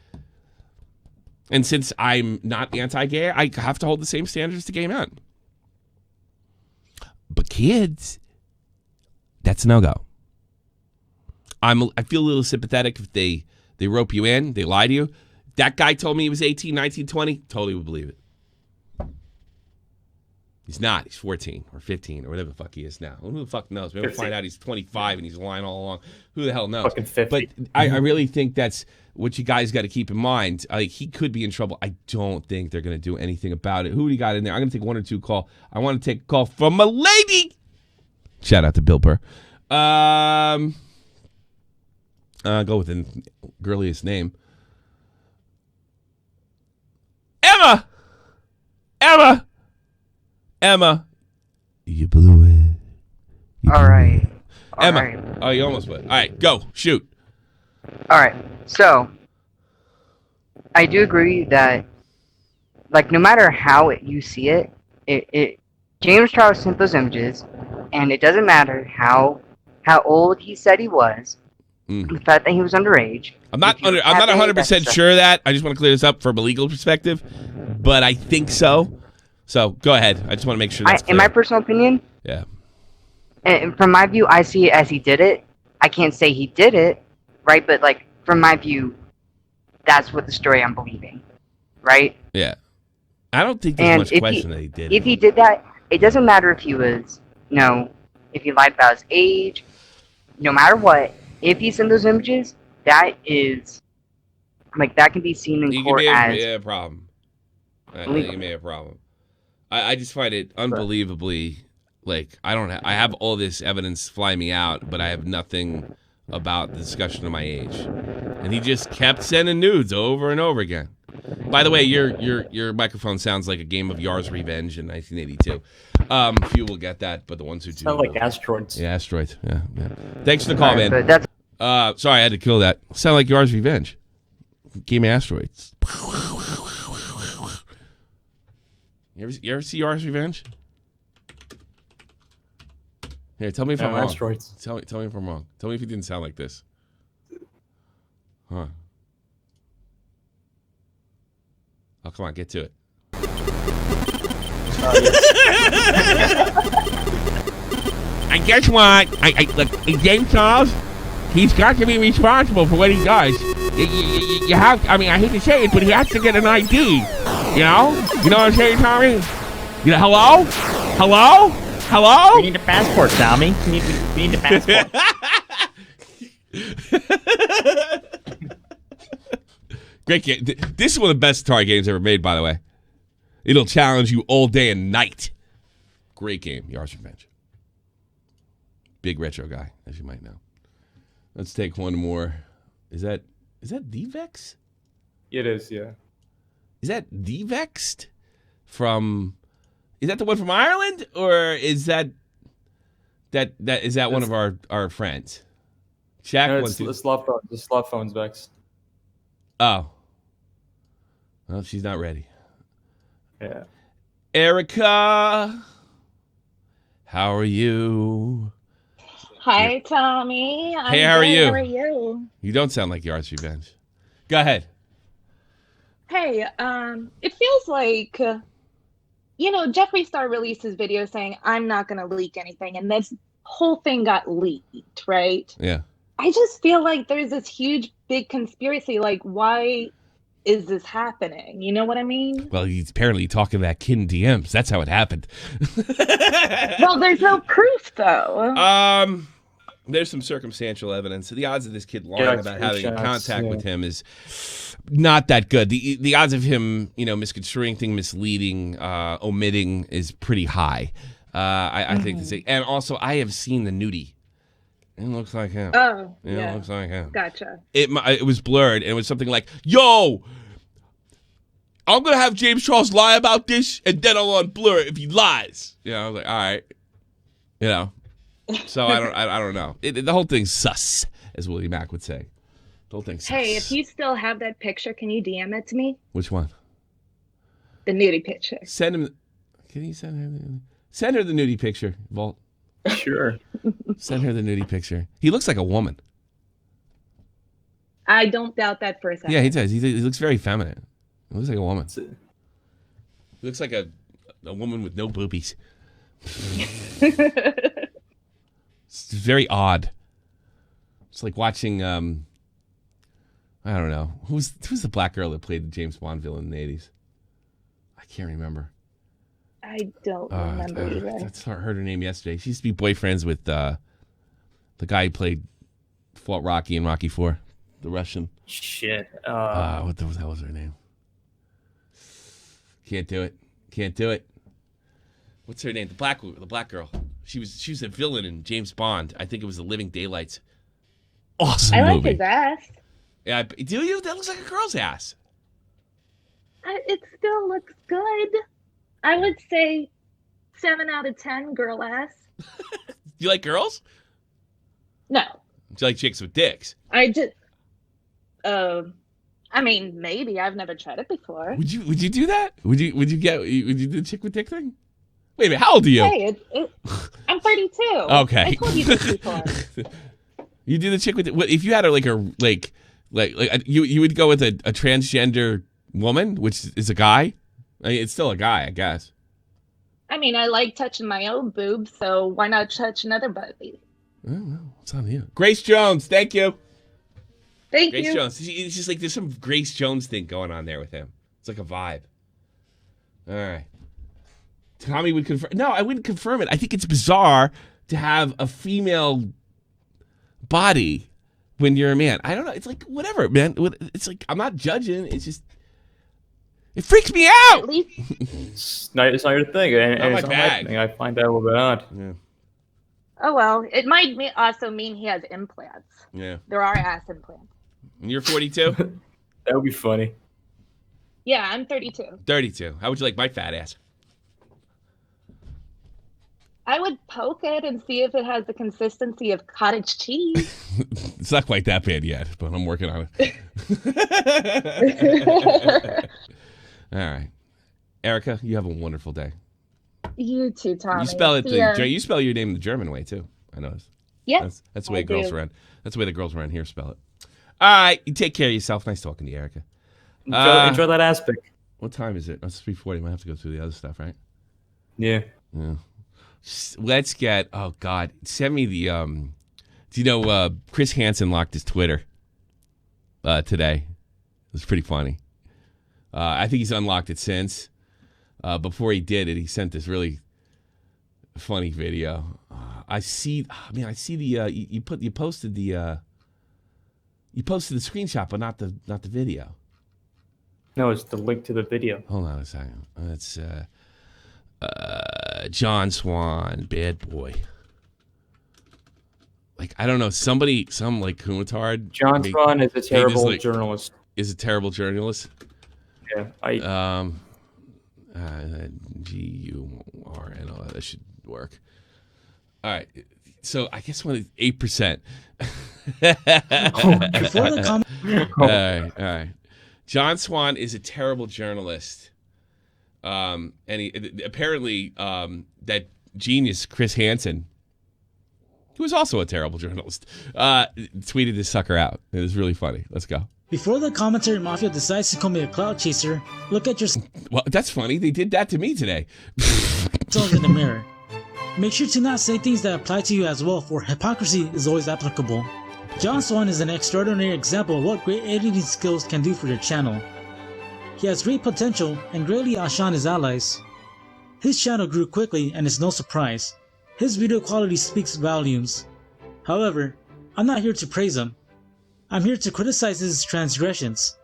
Speaker 2: And since I'm not anti-gay, I have to hold the same standards to gay men. But kids, that's a no-go. I feel a little sympathetic if they rope you in, they lie to you. That guy told me he was 18, 19, 20. Totally would believe it. He's not. He's 14 or 15 or whatever the fuck he is now. Who the fuck knows? Maybe we'll find out he's 25 and he's lying all along. Who the hell knows?
Speaker 3: Fucking 50.
Speaker 2: But I really think that's what you guys got to keep in mind. Like, he could be in trouble. I don't think they're going to do anything about it. Who do you got in there? I'm going to take one or two call. I want to take a call from a lady. Shout out to Bill Burr. Go with the girliest name. Emma, you blew it.
Speaker 10: All right.
Speaker 2: Emma. Oh, you almost blew it. All right, go. Shoot.
Speaker 10: All right. So, I do agree that, like, no matter how you see it, James Charles sent those images, and it doesn't matter how old he said he was. The fact that he was underage. I'm not
Speaker 2: 100% sure of that. I just want to clear this up from a legal perspective, but I think so. So go ahead. I just want to make sure that's clear.
Speaker 10: In my personal opinion,
Speaker 2: yeah.
Speaker 10: And from my view, I see it as he did it. I can't say he did it, right? But like from my view, that's what the story I'm believing, right?
Speaker 2: Yeah. I don't think there's much question that he did it.
Speaker 10: If he did that, it doesn't matter if he was, if he lied about his age, no matter what. If he sent those images, that is, like, that can be seen in court as
Speaker 2: a problem. I think it may have a problem. I just find it unbelievably, like, I have all this evidence fly me out, but I have nothing about the discussion of my age. And he just kept sending nudes over and over again. By the way, your microphone sounds like a game of Yar's Revenge in 1982. Few will get that, but the ones who do.
Speaker 3: Sound like asteroids.
Speaker 2: Yeah, asteroids. Yeah. Thanks for the call, man. Sorry, I had to kill that. Sound like Yar's Revenge. Game of asteroids. You ever see Yar's Revenge? Here, tell me if I'm wrong.
Speaker 3: Asteroids.
Speaker 2: Tell me if I'm wrong. Tell me if it didn't sound like this. Huh. Oh, come on, get to it. And guess what? Look, James Charles, he's got to be responsible for what he does. You have, I hate to say it, but he has to get an ID. You know? You know what I'm saying, Tommy? Hello?
Speaker 11: We need a passport, Tommy. We need a passport.
Speaker 2: Great game. This is one of the best Atari games ever made, by the way. It'll challenge you all day and night. Great game, Yar's Revenge. Big retro guy, as you might know. Let's take one more. Is that D-Vex?
Speaker 3: It is, yeah.
Speaker 2: Is that D-Vexed from? Is that the one from Ireland, or is that one of our friends? Shaq,
Speaker 3: No, it's love phones. It's love phones, Vex.
Speaker 2: Oh, Well, she's not ready.
Speaker 3: Yeah.
Speaker 2: Erica, how are you?
Speaker 12: Hi, Tommy.
Speaker 2: Hey, how are
Speaker 12: good.
Speaker 2: you?
Speaker 12: How are you?
Speaker 2: You don't sound like yours revenge. Go ahead.
Speaker 12: Hey, it feels like, Jeffree Star released his video saying, I'm not going to leak anything. And this whole thing got leaked, right?
Speaker 2: Yeah.
Speaker 12: I just feel like there's this huge, big conspiracy. Like, why is this happening? You know what I mean?
Speaker 2: Well, he's apparently talking to that kid in DMs. That's how it happened.
Speaker 12: Well, there's no proof, though.
Speaker 2: There's some circumstantial evidence. The odds of this kid lying about having contact with him is not that good. The odds of him, misconstruing things, misleading, omitting is pretty high. I think this, and also I have seen the nudie. It looks like him.
Speaker 12: Oh,
Speaker 2: It looks like him.
Speaker 12: Gotcha.
Speaker 2: It was blurred, and it was something like, "Yo, I'm gonna have James Charles lie about this, and then I'll unblur it if he lies." I was like, "All right," So I don't know. The whole thing's sus, as Willie Mack would say. The whole thing's sus.
Speaker 12: Hey, if you still have that picture, can you DM it to me?
Speaker 2: Which one?
Speaker 12: The nudie picture.
Speaker 2: Send him. Can you send her? Send her the nudie picture, Volt.
Speaker 3: Sure.
Speaker 2: Send her the nudie picture. He looks like a woman.
Speaker 12: I don't doubt that for a second.
Speaker 2: Yeah, he does. He looks very feminine. He looks like a woman. He looks like a woman with no boobies. It's very odd. It's like watching, I don't know. Who's the black girl that played the James Bond villain in the 80s? I can't remember.
Speaker 12: I don't remember either.
Speaker 2: I heard her name yesterday. She used to be boyfriends with the guy who fought Rocky in Rocky IV, the Russian.
Speaker 3: Shit.
Speaker 2: What the hell was her name? Can't do it. What's her name? The black girl. She was a villain in James Bond. I think it was The Living Daylights. Awesome movie.
Speaker 12: I like his ass.
Speaker 2: Yeah, do you? That looks like a girl's ass.
Speaker 12: It still looks good. I would say 7 out of 10 girl ass.
Speaker 2: Do you like girls?
Speaker 12: No.
Speaker 2: Do you like chicks with dicks?
Speaker 12: I just, I mean, maybe. I've never tried it before.
Speaker 2: Would you do that? Would you do the chick with dick thing? Wait a minute, how old are you?
Speaker 12: Hey, I'm 32.
Speaker 2: Okay.
Speaker 12: I told you this before.
Speaker 2: You do the chick with if you had her like you would go with a transgender woman, which is a guy. I mean, it's still a guy, I guess.
Speaker 12: I mean, I like touching my own boobs, so why not touch another body?
Speaker 2: Well, it's on you. Grace Jones, thank you.
Speaker 12: Thank
Speaker 2: Grace
Speaker 12: you.
Speaker 2: Jones. It's just like there's some Grace Jones thing going on there with him. It's like a vibe. All right. Tommy would confirm. No, I wouldn't confirm it. I think it's bizarre to have a female body when you're a man. I don't know. It's like, whatever, man. It's like, I'm not judging. It's just, it freaks me out.
Speaker 12: At least
Speaker 3: It's not your thing. And
Speaker 2: Not
Speaker 3: it's
Speaker 2: my
Speaker 3: not my
Speaker 2: bag.
Speaker 3: thing. I find that a little bit odd.
Speaker 2: Yeah.
Speaker 12: Oh, well, it might also mean he has implants.
Speaker 2: Yeah.
Speaker 12: There are ass implants.
Speaker 2: And you're 42?
Speaker 3: That would be funny.
Speaker 12: Yeah, I'm 32.
Speaker 2: 32. How would you like my fat ass?
Speaker 12: I would poke it and see if it has the consistency of cottage cheese.
Speaker 2: It's not quite that bad yet, but I'm working on it. All right. Erica, you have a wonderful day.
Speaker 12: You too, Tommy.
Speaker 2: You spell it.
Speaker 12: Yeah.
Speaker 2: You spell your name the German way too. I noticed.
Speaker 12: Yes.
Speaker 2: That's the way
Speaker 12: I
Speaker 2: girls
Speaker 12: do.
Speaker 2: around. That's the way the girls around here spell it. All right. You take care of yourself. Nice talking to you, Erica.
Speaker 3: Enjoy that aspect.
Speaker 2: What time is it? It's 3:40. Might have to go through the other stuff, right?
Speaker 3: Yeah.
Speaker 2: Yeah. Let's get. Oh God, send me the. Do you know Chris Hansen locked his Twitter today? It was pretty funny. I think he's unlocked it since. Before he did it, he sent this really funny video. I see the you posted the screenshot, but not the video.
Speaker 3: No, it's the link to the video.
Speaker 2: Hold on a second. It's John Swan, bad boy. Like, I don't know, some like Kumatard.
Speaker 3: John Swan is a terrible journalist.
Speaker 2: Is a terrible journalist.
Speaker 3: Yeah,
Speaker 2: GURNO. That should work. All right. So I guess 8%. All right. John Swan is a terrible journalist. And he apparently that genius Chris Hansen, who was also a terrible journalist, tweeted this sucker out. It was really funny. Let's go.
Speaker 13: Before the commentary mafia decides to call me a cloud chaser, look at yourself
Speaker 2: Well, that's funny. They did that to me today.
Speaker 13: in the mirror. Make sure to not say things that apply to you as well, for hypocrisy is always applicable. John Swan is an extraordinary example of what great editing skills can do for your channel. He has great potential and greatly outshone his allies. His channel grew quickly and it's no surprise. His video quality speaks volumes. However, I'm not here to praise him. I'm here to criticize his transgressions.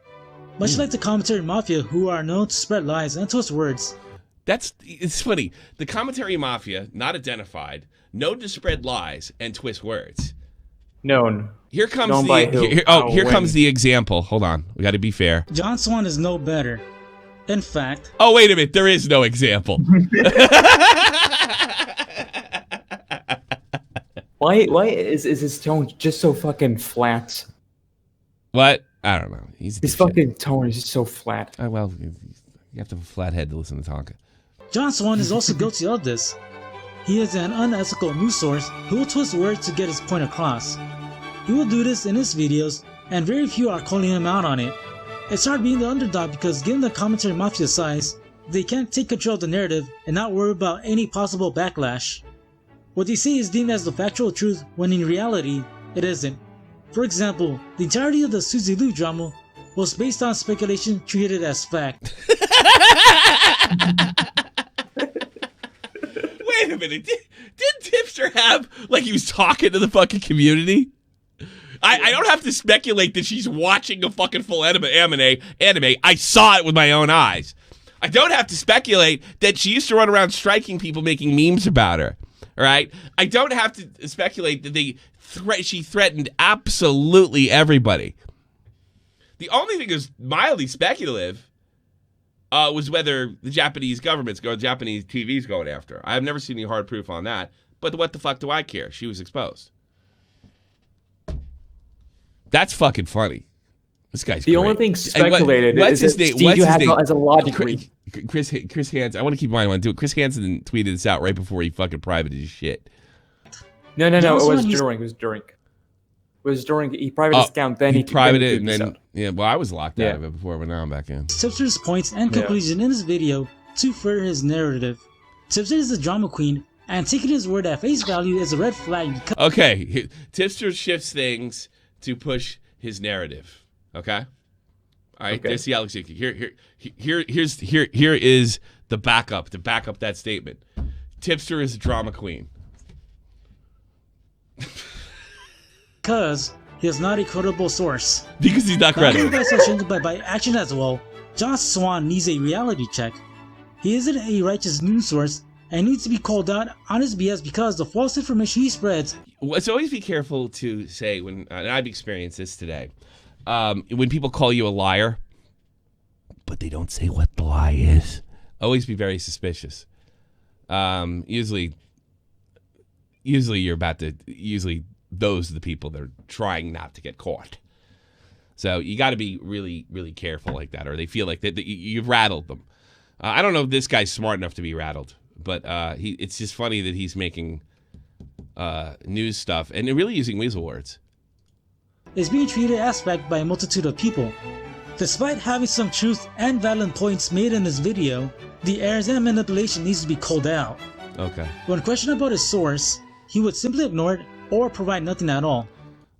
Speaker 13: Much like the commentary mafia, who are known to spread lies and twist words.
Speaker 2: It's funny. The commentary mafia, not identified, known to spread lies and twist words.
Speaker 3: Known.
Speaker 2: Here comes
Speaker 3: Known by who?
Speaker 2: here
Speaker 3: When?
Speaker 2: comes the example. Hold on. We got to be fair.
Speaker 13: John Swan is no better. In fact...
Speaker 2: Oh, wait a minute. There is no example.
Speaker 3: Why is his tone just so fucking flat?
Speaker 2: What? I don't know.
Speaker 3: His fucking tone is just so flat.
Speaker 2: Well, you have to have a flat head to listen to Tonka.
Speaker 13: John Swan is also guilty of this. He is an unethical news source who will twist words to get his point across. He will do this in his videos, and very few are calling him out on it. It's hard being the underdog because given the commentary mafia size, they can't take control of the narrative and not worry about any possible backlash. What they say is deemed as the factual truth when in reality, it isn't. For example, the entirety of the Suzy Liu drama was based on speculation treated as fact.
Speaker 2: Wait a minute. Did Tipster have, like, he was talking to the fucking community? I don't have to speculate that she's watching a fucking full anime. I saw it with my own eyes. I don't have to speculate that she used to run around striking people, making memes about her. All right? I don't have to speculate that she threatened absolutely everybody. The only thing that was mildly speculative was whether the Japanese Japanese TV's going after her. I have never seen any hard proof on that. But what the fuck do I care? She was exposed. That's fucking funny. This guy's
Speaker 3: the
Speaker 2: great.
Speaker 3: only thing speculated
Speaker 2: what's
Speaker 3: is
Speaker 2: his
Speaker 3: that
Speaker 2: name?
Speaker 3: Steve
Speaker 2: What's his name?
Speaker 3: has a law degree.
Speaker 2: Chris Hansen. I want to keep in mind. I want to do it. Chris Hansen tweeted this out right before he fucking privated his shit.
Speaker 3: No. It was during. He privated his account, then he
Speaker 2: privated it, and then Well, I was locked out of it before, but now I'm back in.
Speaker 13: Tipster's points and conclusion in his video to further his narrative. Tipster is a drama queen, and taking his word at face value is a red flag.
Speaker 2: Okay, Tipster shifts things to push his narrative. Okay. All right. There's the Alex. Here is the backup to back up that statement. Tipster is a drama queen.
Speaker 13: Because he is not a credible source.
Speaker 2: Because he's not credible.
Speaker 13: Not by social, but by action as well. John Swan needs a reality check. He isn't a righteous news source and needs to be called out on his BS because the false information he spreads.
Speaker 2: So always be careful to say when, and I've experienced this today, when people call you a liar, but they don't say what the lie is. Always be very suspicious. Usually you're about to. Usually those are the people that are trying not to get caught. So you got to be really, really careful like that, or they feel like that you've rattled them. I don't know if this guy's smart enough to be rattled, but it's just funny that he's making news stuff and really using weasel words.
Speaker 13: Is being treated as fact by a multitude of people. Despite having some truth and valid points made in this video, the errors and manipulation needs to be called out.
Speaker 2: Okay.
Speaker 13: When questioned about his source, he would simply ignore it or provide nothing at all.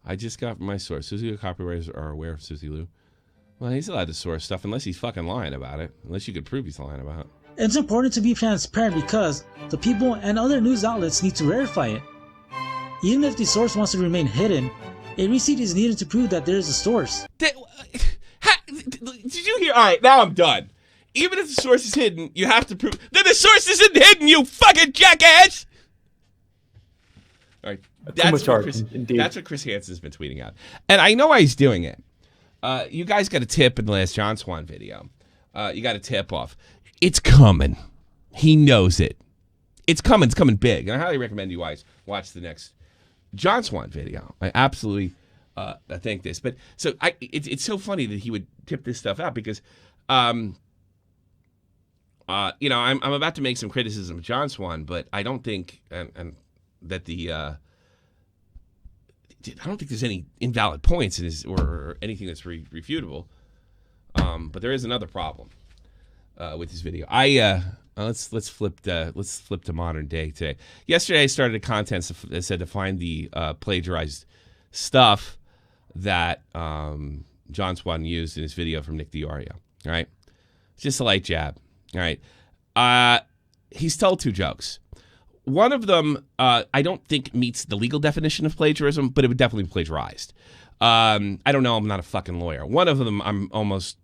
Speaker 2: I just got from my source. Suzy Liu copywriters are aware of Suzy Liu. Well, he's allowed to source stuff unless he's fucking lying about it. Unless you could prove he's lying about it.
Speaker 13: It's important to be transparent because the people and other news outlets need to verify it. Even if the source wants to remain hidden, a receipt is needed to prove that there is a source.
Speaker 2: Did you hear? All right, now I'm done. Even if the source is hidden, you have to prove that the source isn't hidden, you fucking jackass! All right, that's what Chris Hansen's been tweeting out. And I know why he's doing it. You guys got a tip in the last John Swan video. You got a tip off. It's coming. He knows it. It's coming. It's coming big. And I highly recommend you guys watch the next John Swan video. I absolutely think this. But so it's so funny that he would tip this stuff out because, I'm about to make some criticism of John Swan, but I don't think that I don't think there's any invalid points in his or anything that's refutable. But there is another problem with his video. Let's flip to modern day today. Yesterday I started a contest that said to find the plagiarized stuff that John Swan used in his video from Nick DiOrio. All right, it's just a light jab. All right, he's told 2 jokes. One of them I don't think meets the legal definition of plagiarism, but it would definitely be plagiarized. I don't know. I'm not a fucking lawyer. One of them I'm almost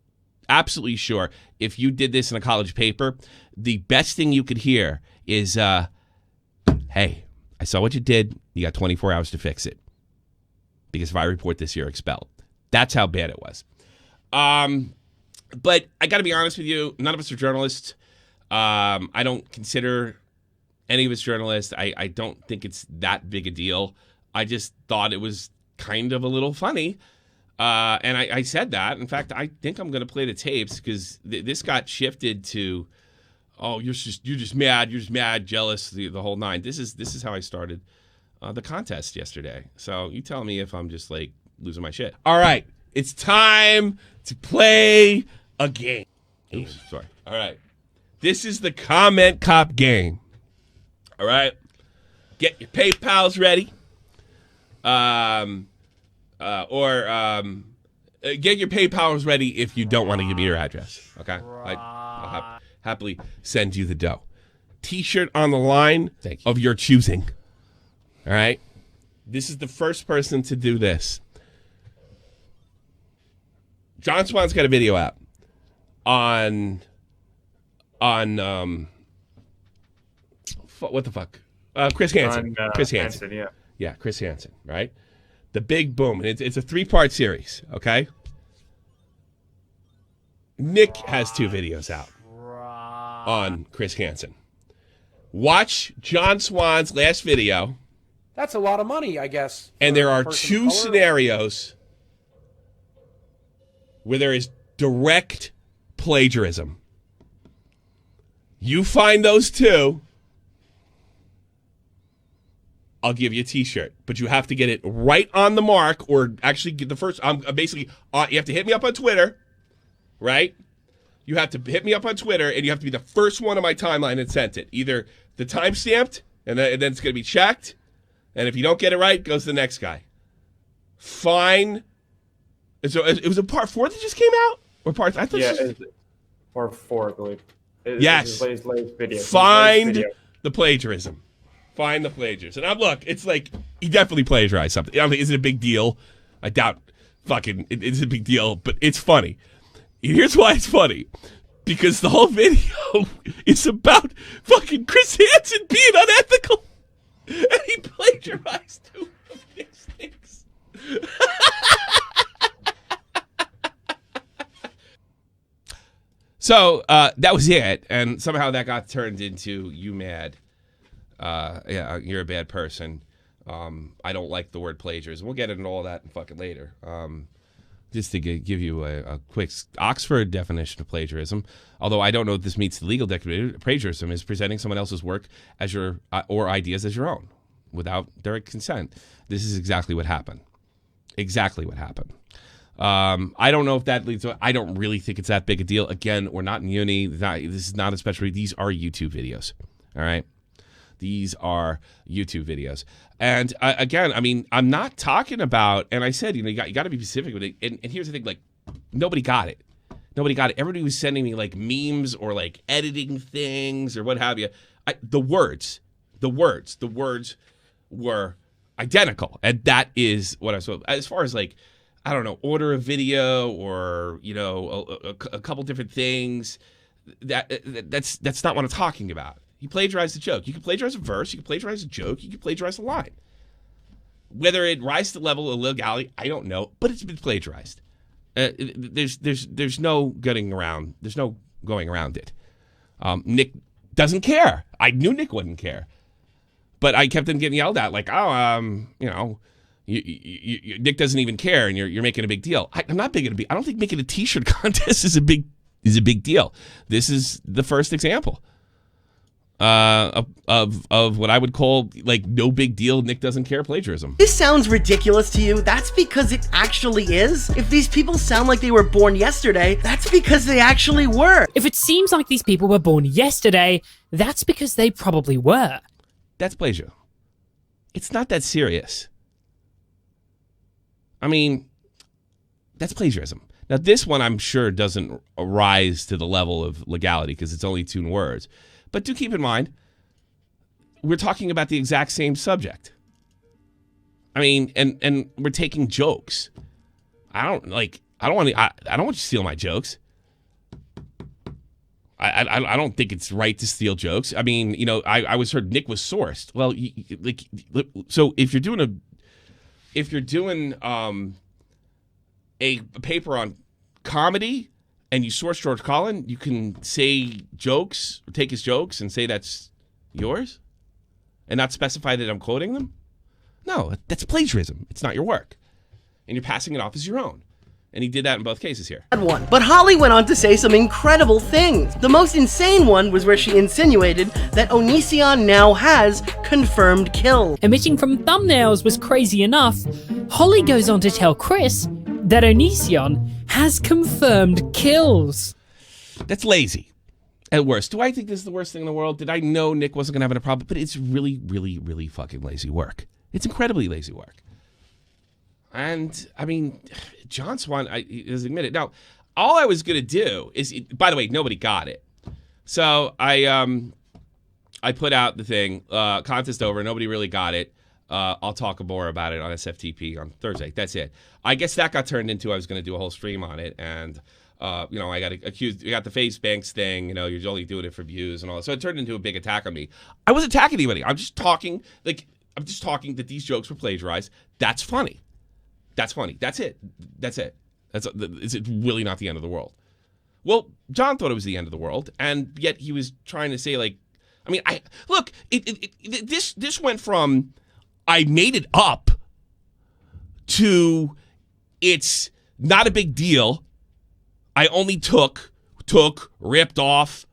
Speaker 2: absolutely sure if you did this in a college paper, the best thing you could hear is, hey, I saw what you did. You got 24 hours to fix it. Because if I report this, you're expelled. That's how bad it was. But I got to be honest with you. None of us are journalists. I don't consider any of us journalists. I don't think it's that big a deal. I just thought it was kind of a little funny. And I said that. In fact, I think I'm going to play the tapes because this got shifted to, oh, you're just mad, jealous, the whole nine. This is how I started the contest yesterday. So you tell me if I'm just like losing my shit. All right, it's time to play a game. Oops, sorry. All right, this is the Comment Cop game. All right, get your PayPals ready. Get your PayPals ready if you don't want to give me your address. Okay, I'll happily send you the dough. T-shirt on the line of your choosing. All right, this is the first person to do this. John Swan's got a video out on what the fuck? Chris Hansen. Chris Hansen. Yeah, Chris Hansen. Right. The Big Boom. And it's a 3-part series, okay? Nick has 2 videos out on Chris Hansen. Watch John Swan's last video.
Speaker 14: That's a lot of money, I guess.
Speaker 2: And there are 2 scenarios where there is direct plagiarism. You find those 2. I'll give you a T-shirt, but you have to get it right on the mark, or actually get the first. Basically, you have to hit me up on Twitter, right? You have to hit me up on Twitter, and you have to be the first one on my timeline that sent it. Either the time stamped, and then it's going to be checked, and if you don't get it right, it goes to the next guy. Fine. So it was a part 4 that just came out, or part? I thought
Speaker 3: it's part 4, I believe.
Speaker 2: Yes.
Speaker 3: His latest video.
Speaker 2: Find the plagiarism. Find the plagiarism. And look, it's like he definitely plagiarized something. I don't think is it a big deal. I doubt fucking it is a big deal, but it's funny. Here's why it's funny. Because the whole video is about fucking Chris Hansen being unethical. And he plagiarized 2 of these things. So that was it. And somehow that got turned into you mad. Yeah, you're a bad person. I don't like the word plagiarism. We'll get into all that fucking later. Just to give you a quick Oxford definition of plagiarism, although I don't know if this meets the legal definition, plagiarism is presenting someone else's work as your or ideas as your own without direct consent. This is exactly what happened. Exactly what happened. I don't know if that leads to. I don't really think it's that big a deal. Again, we're not in uni. This is not a special. These are YouTube videos. All right. These are YouTube videos. And again, I mean, I'm not talking about, and I said, you got to be specific with it. And here's the thing, like, nobody got it. Nobody got it. Everybody was sending me like memes or like editing things or what have you. The words were identical. And that is what I saw. As far as like, I don't know, order a video or, a couple different things, that's not what I'm talking about. He plagiarized a joke. You can plagiarize a verse. You can plagiarize a joke. You can plagiarize a line. Whether it rises to the level of illegality, I don't know, but it's been plagiarized. There's no getting around. There's no going around it. Nick doesn't care. I knew Nick wouldn't care, but I kept on getting yelled at, like, oh, Nick doesn't even care, and you're making a big deal. I'm not big. I don't think making a T-shirt contest is a big deal. This is the first example of what I would call like no big deal. Nick doesn't care plagiarism.
Speaker 15: This sounds ridiculous to you. That's because it actually is. If these people sound like they were born yesterday, that's because they actually were.
Speaker 16: If it seems like these people were born yesterday, that's because they probably were.
Speaker 2: That's plagiarism. It's not that serious. I mean, that's plagiarism. Now, this one I'm sure doesn't rise to the level of legality because it's only 2 words. But do keep in mind, we're talking about the exact same subject. I mean, and we're taking jokes. I don't want you to steal my jokes. I don't think it's right to steal jokes. I mean, you know, I was heard Nick was sourced. Well, so if you're doing a paper on comedy and you source George Carlin, you can say jokes, or take his jokes and say that's yours and not specify that I'm quoting them? No, that's plagiarism. It's not your work. And you're passing it off as your own. And he did that in both cases here.
Speaker 15: But Holly went on to say some incredible things. The most insane one was where she insinuated that Onision now has confirmed kills.
Speaker 16: Omitting from thumbnails was crazy enough. Holly goes on to tell Chris that Onision has confirmed kills.
Speaker 2: That's lazy. At worst. Do I think this is the worst thing in the world? Did I know Nick wasn't going to have a problem? But it's really, really, really fucking lazy work. It's incredibly lazy work. And, I mean, John Swan, he has admitted. Now, all I was going to do is, by the way, nobody got it. So I put out the thing, contest over, nobody really got it. I'll talk more about it on SFTP on Thursday. That's it. I guess that got turned into I was going to do a whole stream on it. And, you know, I got accused. You got the face banks thing. You know, you're only doing it for views and all that. So it turned into a big attack on me. I wasn't attacking anybody. I'm just talking that these jokes were plagiarized. That's funny. That's funny. That's it. It's really not the end of the world. Well, John thought it was the end of the world, and yet he was trying to say, like, I mean, this went from I made it up to it's not a big deal. I only took, ripped off,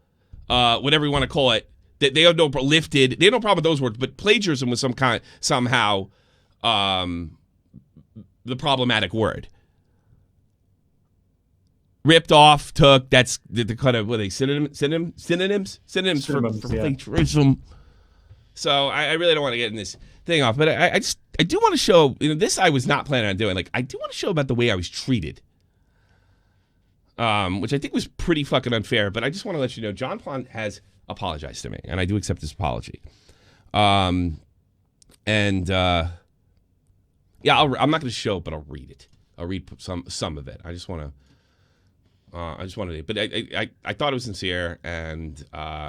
Speaker 2: whatever you want to call it. They have no lifted. They have no problem with those words, but plagiarism was somehow the problematic word. Ripped off, took, that's the kind of, what are they, synonyms for plagiarism. So I really don't want to get in this thing off, but I do want to show, you know, this I was not planning on doing. Like, I do want to show about the way I was treated, which I think was pretty fucking unfair, but I just want to let you know, John Plant has apologized to me, and I do accept his apology. Yeah, I'm not going to show it, but I'll read it. I'll read some of it. I just wanted it, but I thought it was sincere, and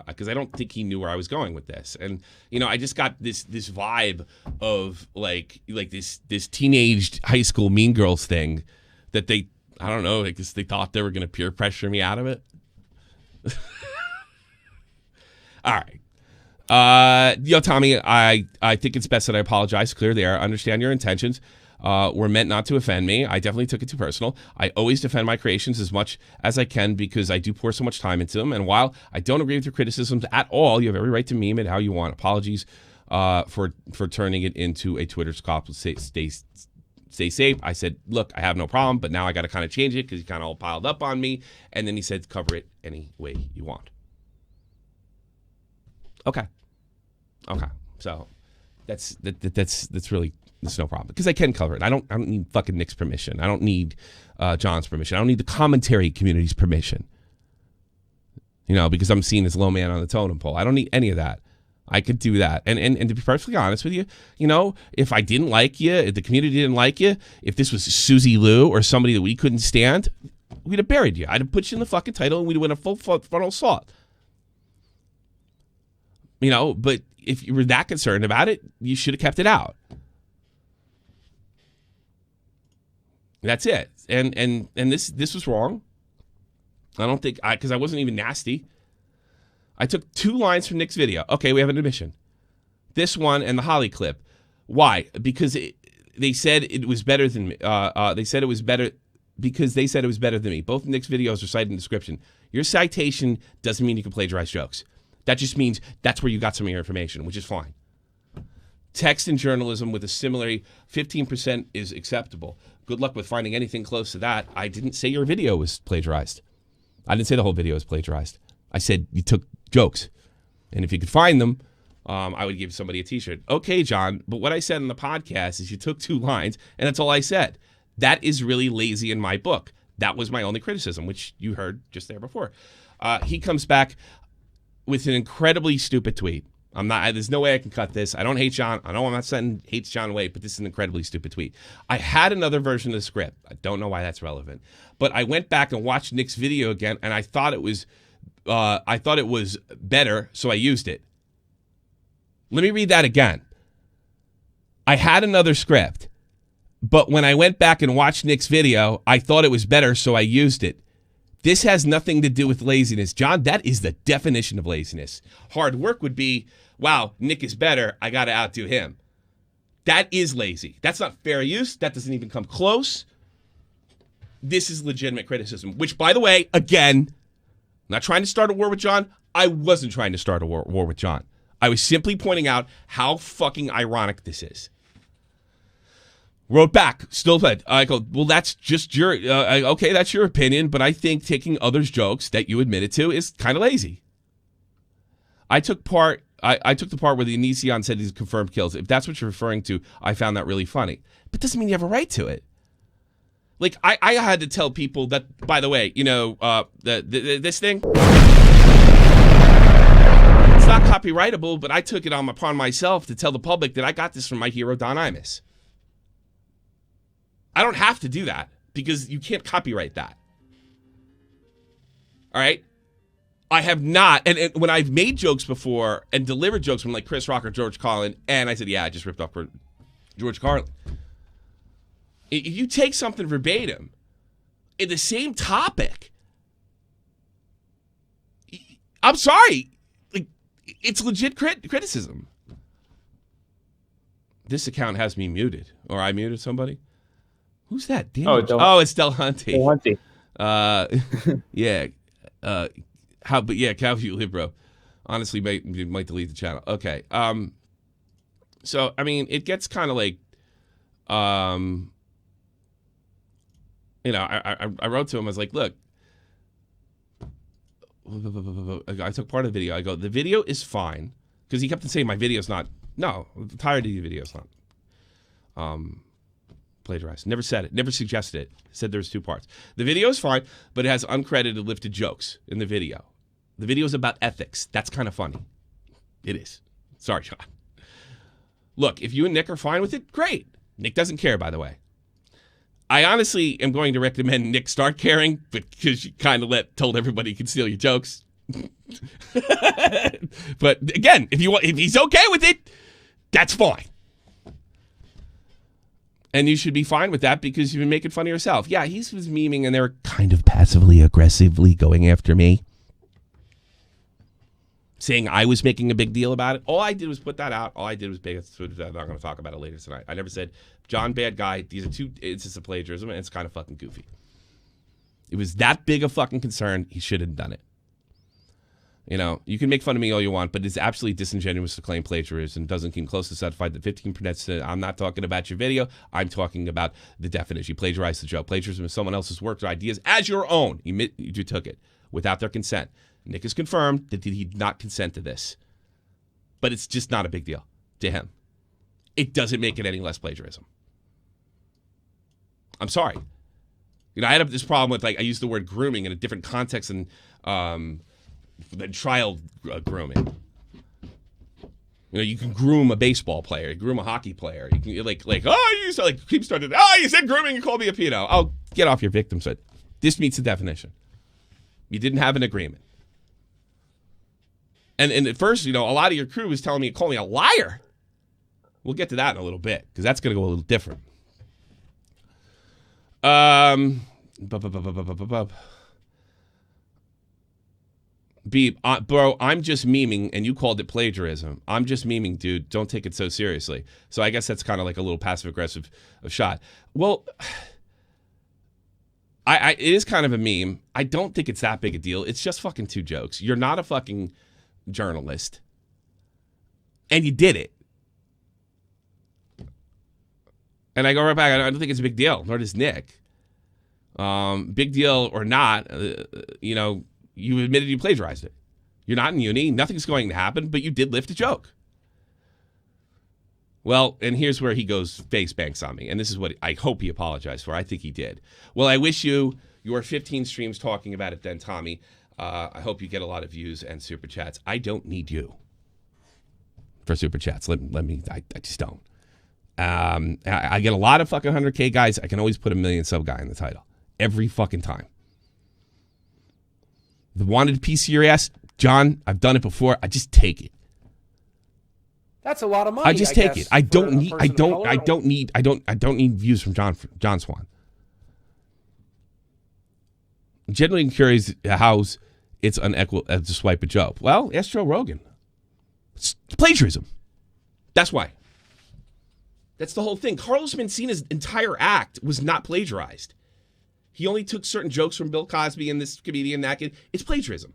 Speaker 2: because I don't think he knew where I was going with this, and you know, I just got this vibe of like this teenage high school Mean Girls thing that I don't know, like they thought they were going to peer pressure me out of it. All right. Yo, Tommy, I think it's best that I apologize. Clear the air. Understand your intentions were meant not to offend me. I definitely took it too personal. I always defend my creations as much as I can because I do pour so much time into them. And while I don't agree with your criticisms at all, you have every right to meme it how you want. Apologies for turning it into a Twitter scoff. Stay safe. I said, look, I have no problem, but now I got to kind of change it because you kind of all piled up on me. And then he said, cover it any way you want. Okay. So that's really, there's no problem because I can cover it. I don't need fucking Nick's permission. I don't need John's permission. I don't need the commentary community's permission. You know, because I'm seen as low man on the totem pole. I don't need any of that. I could do that. And to be perfectly honest with you, you know, if I didn't like you, if the community didn't like you, if this was Susie Liu or somebody that we couldn't stand, we'd have buried you. I'd have put you in the fucking title and we'd have went a full frontal assault. You know, but if you were that concerned about it, you should have kept it out. That's it. And this was wrong. I don't think because I wasn't even nasty. I took 2 lines from Nick's video. Okay, we have an admission. This one and the Holly clip. Why? Because they said it was better than me. They said it was better because they said it was better than me. Both Nick's videos are cited in the description. Your citation doesn't mean you can plagiarize jokes. That just means that's where you got some of your information, which is fine. Text and journalism with a similar 15% is acceptable. Good luck with finding anything close to that. I didn't say your video was plagiarized. I didn't say the whole video was plagiarized. I said you took jokes. And if you could find them, I would give somebody a t-shirt. Okay, John, but what I said in the podcast is you took 2 lines, and that's all I said. That is really lazy in my book. That was my only criticism, which you heard just there before. He comes back with an incredibly stupid tweet. There's no way I can cut this. I don't hate John. I know I'm not saying hates John away, but this is an incredibly stupid tweet. I had another version of the script. I don't know why that's relevant. But I went back and watched Nick's video again, and I thought it was better, so I used it. Let me read that again. I had another script, but when I went back and watched Nick's video, I thought it was better, so I used it. This has nothing to do with laziness. John, that is the definition of laziness. Hard work would be, wow, Nick is better, I got to outdo him. That is lazy. That's not fair use. That doesn't even come close. This is legitimate criticism, which, by the way, again, not trying to start a war with John. I wasn't trying to start a war with John. I was simply pointing out how fucking ironic this is. Wrote back, still said, I go, well, that's just your, okay, that's your opinion, but I think taking others' jokes that you admitted to is kind of lazy. I took the part where the Onision said he's confirmed kills. If that's what you're referring to, I found that really funny. But doesn't mean you have a right to it. Like, I had to tell people that, by the way, you know, this thing, it's not copyrightable, but I took it upon myself to tell the public that I got this from my hero, Don Imus. I don't have to do that because you can't copyright that. All right? I have not, and when I've made jokes before and delivered jokes from like Chris Rock or George Carlin, and I said, yeah, I just ripped off George Carlin. If you take something verbatim in the same topic, I'm sorry, like it's legit criticism. This account has me muted, or I muted somebody. Who's that? Damn it's Del Hunty.
Speaker 3: Del Hunty.
Speaker 2: Yeah. How you live, bro? Honestly, you might delete the channel. Okay. So I mean, it gets kind of like, you know, I wrote to him. I was like, look, I took part of the video. I go, the video is fine because he kept on saying my video's not. No, the entirety of the video is not. Plagiarized. Never said it. Never suggested it. Said there's 2 parts. The video is fine, but it has uncredited lifted jokes in the video. The video is about ethics. That's kind of funny. It is. Sorry, John. Look, if you and Nick are fine with it, great. Nick doesn't care, by the way. I honestly am going to recommend Nick start caring, because you kind of told everybody you can steal your jokes. But again, if he's okay with it, that's fine. And you should be fine with that because you've been making fun of yourself. Yeah, he was memeing and they're kind of passively aggressively going after me, saying I was making a big deal about it. All I did was put that out. All I did was big. I'm not going to talk about it later tonight. I never said, John, bad guy. These are 2 instances of plagiarism, and it's kind of fucking goofy. It was that big a fucking concern. He should have done it. You know, you can make fun of me all you want, but it's absolutely disingenuous to claim plagiarism. It doesn't come close to certified that 15%. I'm not talking about your video. I'm talking about the definition. You plagiarized the joke. Plagiarism is someone else's work or ideas as your own. You took it without their consent. Nick has confirmed that he did not consent to this. But it's just not a big deal to him. It doesn't make it any less plagiarism. I'm sorry. You know, I had this problem with, like, I used the word grooming in a different context than child grooming. You know, you can groom a baseball player, you groom a hockey player. You can you said grooming, you called me a pedo. Oh, get off your victim side. This meets the definition. You didn't have an agreement. And at first, you know, a lot of your crew was telling me, call me a liar. We'll get to that in a little bit, because that's going to go a little different. Beep, bro, I'm just memeing, and you called it plagiarism. I'm just memeing, dude. Don't take it so seriously. So I guess that's kind of like a little passive-aggressive shot. Well, it is kind of a meme. I don't think it's that big a deal. It's just fucking 2 jokes. You're not a fucking journalist. And you did it. And I go right back, I don't think it's a big deal, nor does Nick. Big deal or not, you admitted you plagiarized it. You're not in uni. Nothing's going to happen, but you did lift a joke. Well, and here's where he goes face banks on me. And this is what I hope he apologized for. I think he did. Well, I wish you your 15 streams talking about it then, Tommy. I hope you get a lot of views and super chats. I don't need you for super chats. Let me, I just don't. I get a lot of fucking 100K guys. I can always put a million sub guy in the title. Every fucking time. The wanted piece of your ass, John, I've done it before. I just take it.
Speaker 14: That's a lot of money.
Speaker 2: I just take it. I don't need views from John Swan. I'm generally curious how it's unequal to swipe a joke. Well, ask Joe Rogan. It's plagiarism. That's why. That's the whole thing. Carlos Mencina's entire act was not plagiarized. He only took certain jokes from Bill Cosby and this comedian, that kid. It's plagiarism.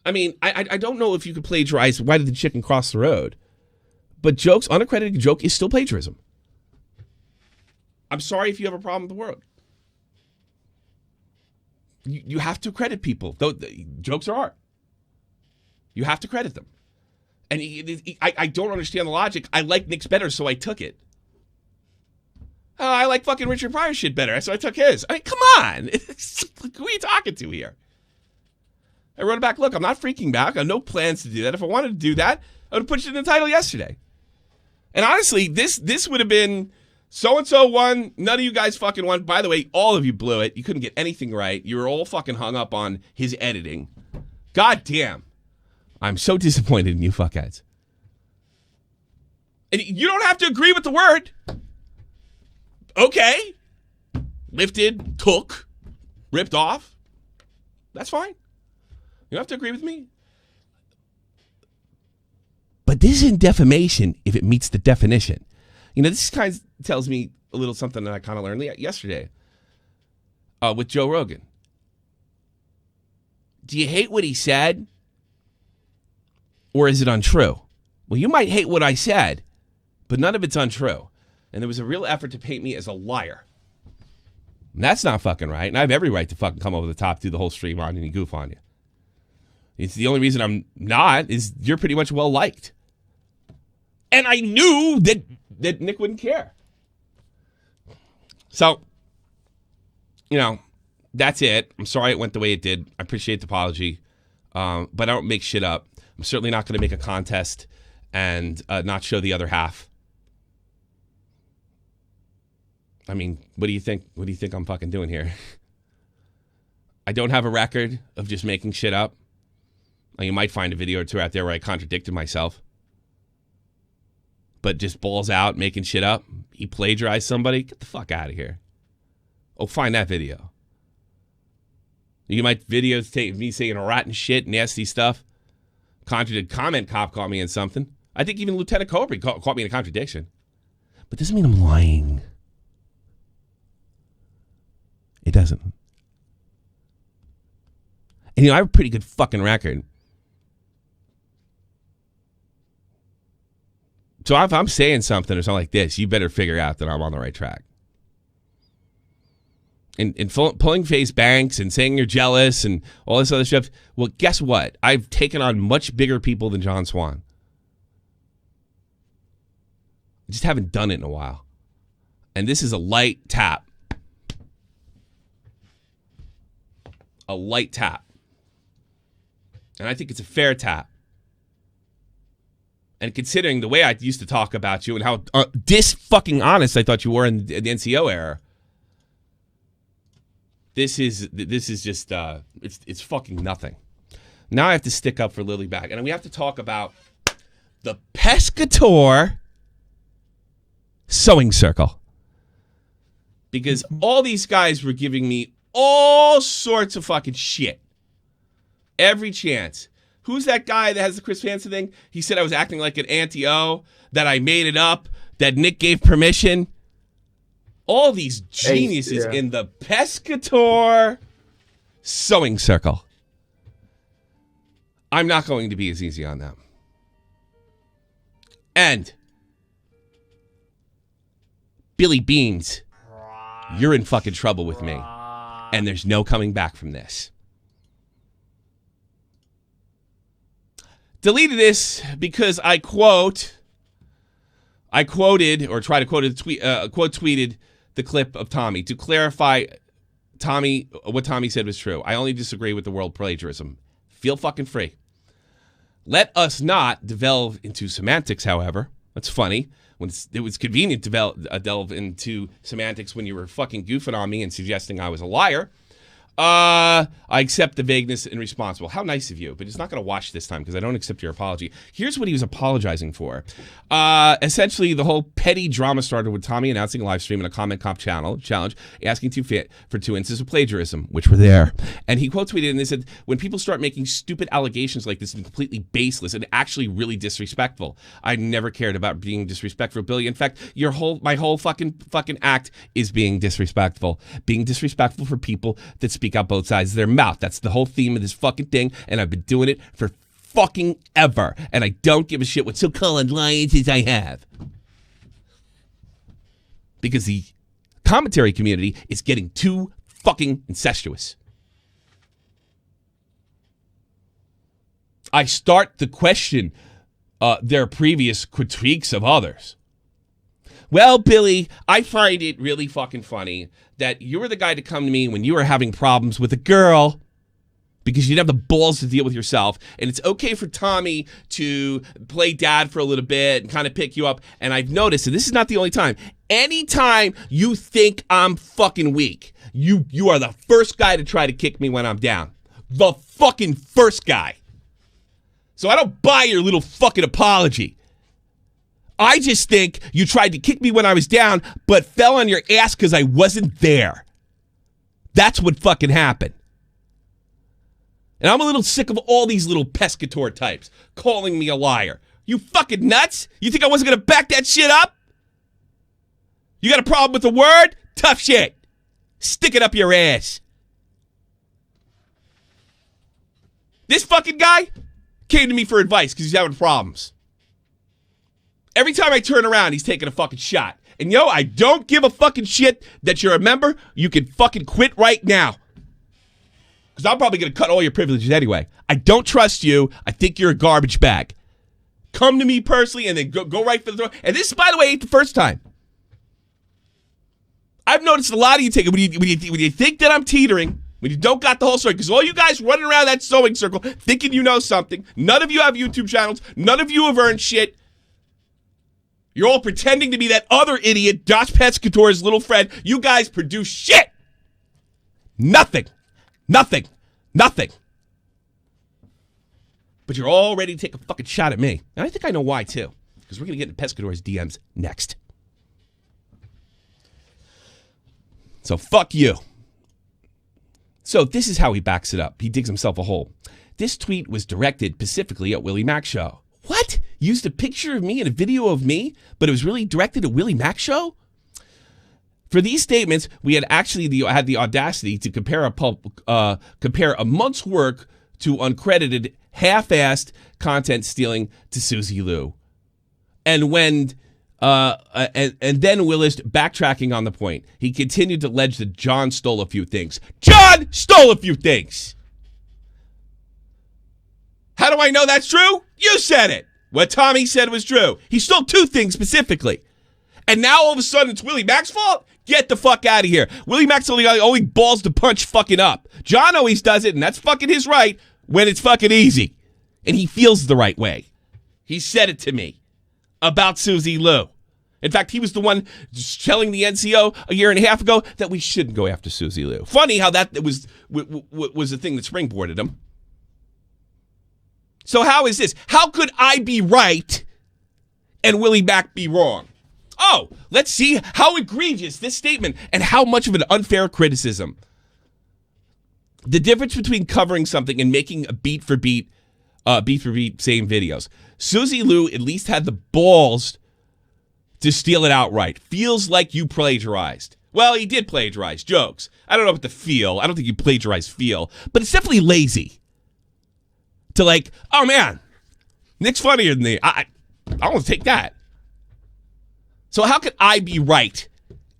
Speaker 2: I mean, I don't know if you could plagiarize Why Did the Chicken Cross the Road? But jokes, unaccredited joke is still plagiarism. I'm sorry if you have a problem with the word. You have to credit people. Though jokes are art. You have to credit them. And I don't understand the logic. I like Nick's better, so I took it. Oh, I like fucking Richard Pryor's shit better, so I took his. I mean, come on. Who are you talking to here? I wrote it back. Look, I'm not freaking back. I have no plans to do that. If I wanted to do that, I would have put it in the title yesterday. And honestly, this would have been so-and-so won. None of you guys fucking won. By the way, all of you blew it. You couldn't get anything right. You were all fucking hung up on his editing. God damn. I'm so disappointed in you fuckheads. And you don't have to agree with the word. Okay. Lifted, took, ripped off. That's fine. You don't have to agree with me. But this isn't defamation if it meets the definition. You know, this kind of tells me a little something that I kind of learned yesterday with Joe Rogan. Do you hate what he said? Or is it untrue? Well, you might hate what I said, but none of it's untrue. And there was a real effort to paint me as a liar. And that's not fucking right. And I have every right to fucking come over the top, do the whole stream on you and goof on you. It's the only reason I'm not is you're pretty much well liked. And I knew that Nick wouldn't care. So, that's it. I'm sorry it went the way it did. I appreciate the apology. But I don't make shit up. I'm certainly not going to make a contest and not show the other half. I mean, what do you think? What do you think I'm fucking doing here? I don't have a record of just making shit up. You might find a video or two out there where I contradicted myself. But just balls out, making shit up. He plagiarized somebody. Get the fuck out of here. Oh, find that video. You might videotape me saying rotten shit, nasty stuff. Comment cop caught me in something. I think even Lieutenant Cobra caught me in a contradiction. But doesn't mean I'm lying. It doesn't. And I have a pretty good fucking record. So if I'm saying something or something like this, you better figure out that I'm on the right track. And pulling face banks and saying you're jealous and all this other stuff. Well, guess what? I've taken on much bigger people than John Swan. I just haven't done it in a while. And this is a light tap. A light tap. And I think it's a fair tap. And considering the way I used to talk about you and how dis-fucking honest I thought you were in the NCO era, this is just it's fucking nothing. Now I have to stick up for Lily back, and we have to talk about the Pescator sewing circle, because all these guys were giving me all sorts of fucking shit Every chance. Who's that guy that has the Chris Hansen thing? He said I was acting like an anti-O, that I made it up, that Nick gave permission. All these geniuses in the Pescator sewing circle. I'm not going to be as easy on them. And Billy Beans, you're in fucking trouble with me. And there's no coming back from this. Deleted this because I quoted or tried to quote a tweet, tweeted the clip of Tommy to clarify what Tommy said was true. I only disagree with the word plagiarism. Feel fucking free. Let us not delve into semantics, however. That's funny. When it was convenient to delve into semantics when you were fucking goofing on me and suggesting I was a liar. I accept the vagueness and responsible. How nice of you, but he's not going to watch this time because I don't accept your apology. Here's what he was apologizing for. Essentially, the whole petty drama started with Tommy announcing a live stream and a comment comp challenge, asking for 2 instances of plagiarism, which were there. And he quote tweeted and they said, when people start making stupid allegations like this and completely baseless and actually really disrespectful, I never cared about being disrespectful, Billy. In fact, my whole fucking act is being disrespectful. Being disrespectful for people that speak out both sides of their mouth. That's the whole theme of this fucking thing, and I've been doing it for fucking ever, and I don't give a shit what so-called alliances I have. Because the commentary community is getting too fucking incestuous. I start to question their previous critiques of others. Well, Billy, I find it really fucking funny that you were the guy to come to me when you were having problems with a girl because you didn't have the balls to deal with yourself. And it's okay for Tommy to play dad for a little bit and kind of pick you up. And I've noticed, and this is not the only time, anytime you think I'm fucking weak, you are the first guy to try to kick me when I'm down. The fucking first guy. So I don't buy your little fucking apology. I just think you tried to kick me when I was down, but fell on your ass because I wasn't there. That's what fucking happened. And I'm a little sick of all these little pescator types calling me a liar. You fucking nuts? You think I wasn't going to back that shit up? You got a problem with the word? Tough shit. Stick it up your ass. This fucking guy came to me for advice because he's having problems. Every time I turn around, he's taking a fucking shot. And I don't give a fucking shit that you're a member. You can fucking quit right now. Because I'm probably going to cut all your privileges anyway. I don't trust you. I think you're a garbage bag. Come to me personally and then go right for the throat. And this, by the way, ain't the first time. I've noticed a lot of you take it when you think that I'm teetering, when you don't got the whole story, because all you guys running around that sewing circle thinking you know something. None of you have YouTube channels. None of you have earned shit. You're all pretending to be that other idiot, Josh Pescator's little friend. You guys produce shit. Nothing. But you're all ready to take a fucking shot at me. And I think I know why, too. Because we're going to get into Pescator's DMs next. So fuck you. So this is how he backs it up. He digs himself a hole. This tweet was directed specifically at Willie Mac Show. What? Used a picture of me and a video of me, but it was really directed at Willie Mac Show? For these statements, we had actually had the audacity to compare a month's work to uncredited, half-assed content stealing to Susie Liu. And then Willis backtracking on the point. He continued to allege that John stole a few things. John stole a few things! How do I know that's true? You said it. What Tommy said was true. He stole 2 things specifically. And now all of a sudden it's Willie Mac's fault? Get the fuck out of here. Willie Mac's only balls to punch fucking up. John always does it, and that's fucking his right when it's fucking easy. And he feels the right way. He said it to me about Susie Liu. In fact, he was the one telling the NCO a year and a half ago that we shouldn't go after Susie Liu. Funny how that was the thing that springboarded him. So how is this? How could I be right and Willie Mac be wrong? Oh, let's see how egregious this statement and how much of an unfair criticism. The difference between covering something and making a beat for beat same videos. Susie Lou at least had the balls to steal it outright. Feels like you plagiarized. Well, he did plagiarize jokes. I don't know about the feel. I don't think you plagiarized feel, but it's definitely lazy. To like, oh man, Nick's funnier than me. I want to take that. So how could I be right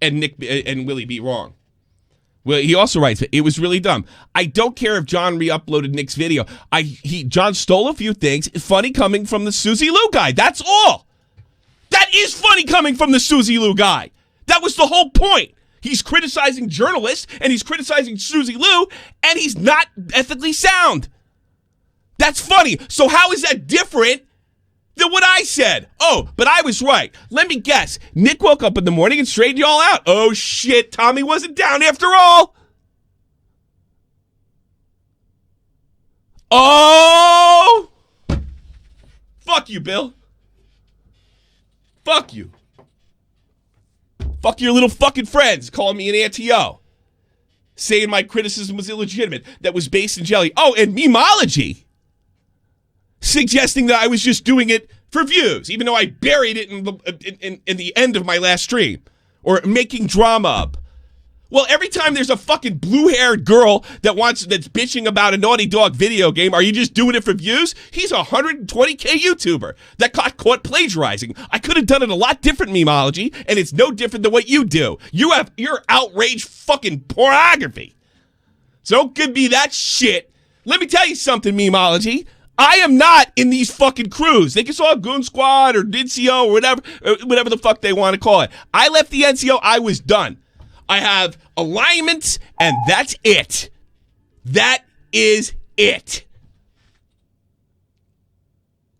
Speaker 2: and Nick and Willie be wrong? Well, he also writes, it was really dumb. I don't care if John re-uploaded Nick's video. John stole a few things. Funny coming from the Susie Lou guy. That's all. That is funny coming from the Susie Lou guy. That was the whole point. He's criticizing journalists, and he's criticizing Susie Lou, and he's not ethically sound. That's funny. So how is that different than what I said? Oh, but I was right. Let me guess. Nick woke up in the morning and straightened you all out. Oh, shit. Tommy wasn't down after all. Oh! Fuck you, Bill. Fuck you. Fuck your little fucking friends calling me an anti-O. Saying my criticism was illegitimate. That was based in jelly. Oh, and memology. Suggesting that I was just doing it for views, even though I buried it in the end of my last stream. Or making drama up. Well, every time there's a fucking blue-haired girl that's bitching about a Naughty Dog video game, are you just doing it for views? He's a 120K YouTuber that got caught plagiarizing. I could have done it a lot different, memology, and it's no different than what you do. You're outraged fucking pornography. So don't give me that shit. Let me tell you something, memology. I am not in these fucking crews. They can call it Goon Squad or NCO or whatever the fuck they want to call it. I left the NCO. I was done. I have alignments, and that's it. That is it.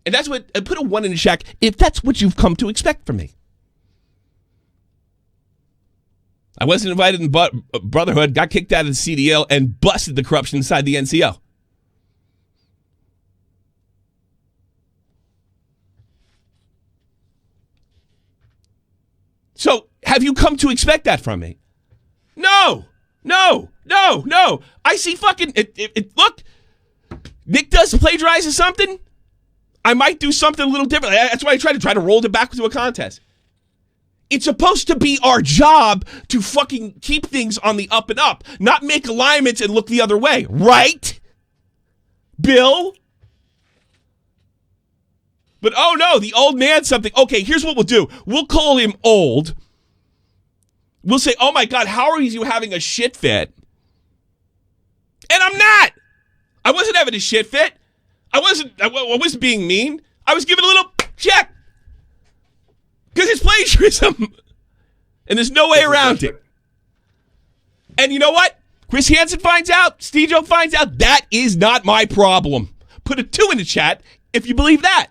Speaker 2: And that's what, I put a 1 in the shack if that's what you've come to expect from me. I wasn't invited in Brotherhood, got kicked out of the CDL, and busted the corruption inside the NCO. So, have you come to expect that from me? No. I see fucking, look, Nick does plagiarize or something. I might do something a little different. That's why I try to roll it back to a contest. It's supposed to be our job to fucking keep things on the up and up, not make alignments and look the other way, right? Bill? But oh no, the old man something. Okay, here's what we'll do. We'll call him old. We'll say, oh my God, how are you having a shit fit? And I'm not. I wasn't having a shit fit. I wasn't being mean. I was giving a little check. Because it's plagiarism. And there's no way around it. And you know what? Chris Hansen finds out. Stejo finds out. That is not my problem. Put a 2 in the chat if you believe that.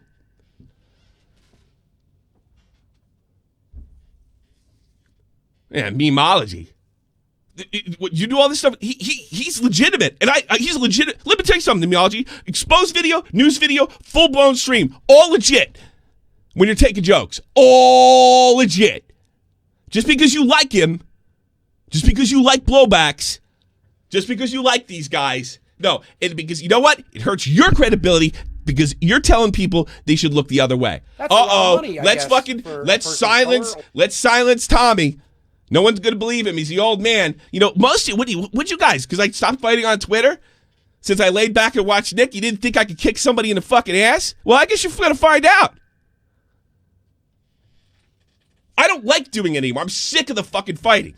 Speaker 2: Yeah, memology. You do all this stuff. He's legitimate, and he's legit. Let me tell you something, memology. Exposed video, news video, full blown stream, all legit. When you're taking jokes, all legit. Just because you like him, just because you like blowbacks, just because you like these guys, no, because you know what? It hurts your credibility. Because you're telling people they should look the other way. Let's silence Tommy. No one's going to believe him. He's the old man. You know, would you guys, because I stopped fighting on Twitter, since I laid back and watched Nick, you didn't think I could kick somebody in the fucking ass? Well, I guess you're going to find out. I don't like doing it anymore. I'm sick of the fucking fighting.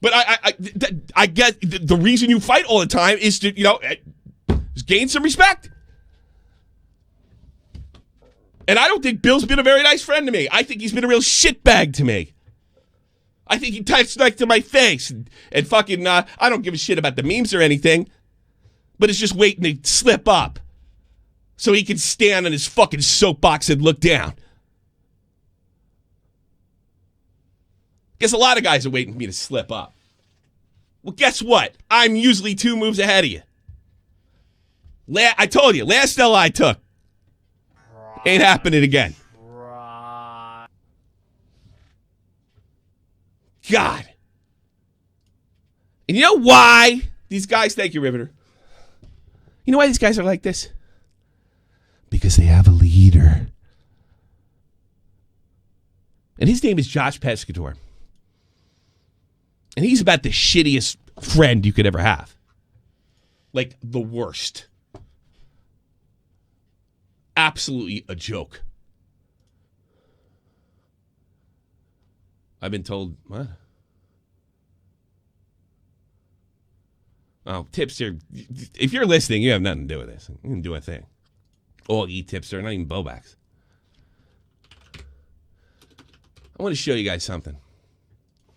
Speaker 2: But I get the reason you fight all the time is to, just gain some respect. And I don't think Bill's been a very nice friend to me. I think he's been a real shitbag to me. I think he types like to my face and fucking, I don't give a shit about the memes or anything, but it's just waiting to slip up so he can stand on his fucking soapbox and look down. Guess a lot of guys are waiting for me to slip up. Well, guess what? I'm usually 2 moves ahead of you. I told you, last L I took. Ain't happening again. God. And you know why? These guys, thank you, Riveter. You know why these guys are like this? Because they have a leader. And his name is Josh Pescatore. And he's about the shittiest friend you could ever have. Like, the worst. Absolutely a joke. I've been told, what? Oh, Tipster, if you're listening, you have nothing to do with this. You can do a thing. All eat Tipster, not even Bobacks. I want to show you guys something.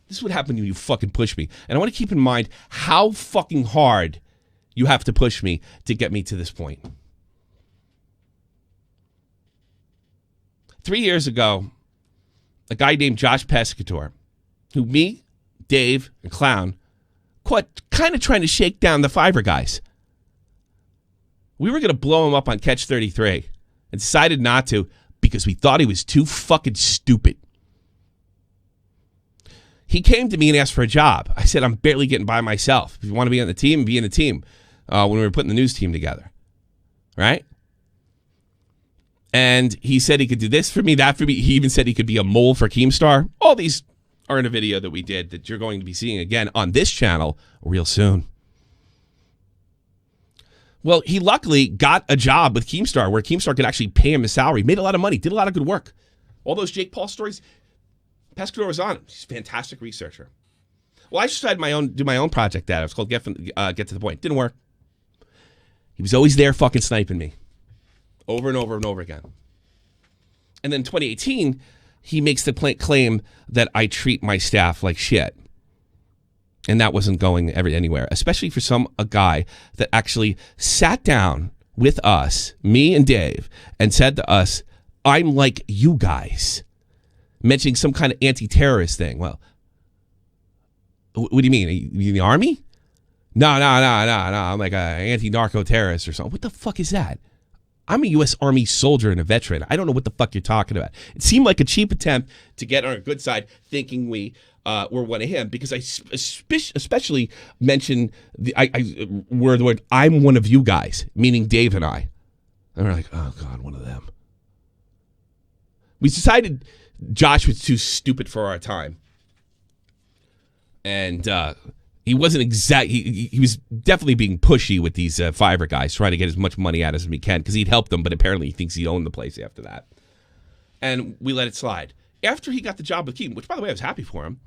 Speaker 2: This is what happened when you fucking push me. And I want to keep in mind how fucking hard you have to push me to get me to this point. 3 years ago, a guy named Josh Pescatore, who me, Dave, and Clown caught kind of trying to shake down the Fiverr guys. We were going to blow him up on Catch 33 and decided not to because we thought he was too fucking stupid. He came to me and asked for a job. I said, I'm barely getting by myself. If you want to be on the team, be in the team. When we were putting the news team together. Right? And he said he could do this for me, that for me. He even said he could be a mole for Keemstar. All these are in a video that we did that you're going to be seeing again on this channel real soon. Well, he luckily got a job with Keemstar where Keemstar could actually pay him a salary. Made a lot of money. Did a lot of good work. All those Jake Paul stories, Pescatore was on him. He's a fantastic researcher. Well, I decided do my own project that. It was called Get to the Point. Didn't work. He was always there fucking sniping me. Over and over and over again. And then in 2018, he makes the claim that I treat my staff like shit. And that wasn't going anywhere, especially for a guy that actually sat down with us, me and Dave, and said to us, I'm like you guys. Mentioning some kind of anti-terrorist thing. Well, what do you mean? Are you in the army? No. I'm like an anti-narco-terrorist or something. What the fuck is that? I'm a U.S. Army soldier and a veteran. I don't know what the fuck you're talking about. It seemed like a cheap attempt to get on our good side, thinking we were one of him, because I especially mentioned the word, I'm one of you guys, meaning Dave and I. And we're like, oh, God, one of them. We decided Josh was too stupid for our time. And he wasn't he was definitely being pushy with these Fiverr guys, trying to get as much money out of as he can, because he'd helped them, but apparently he thinks he owned the place after that. And we let it slide. After he got the job with Keaton, which, by the way, I was happy for him,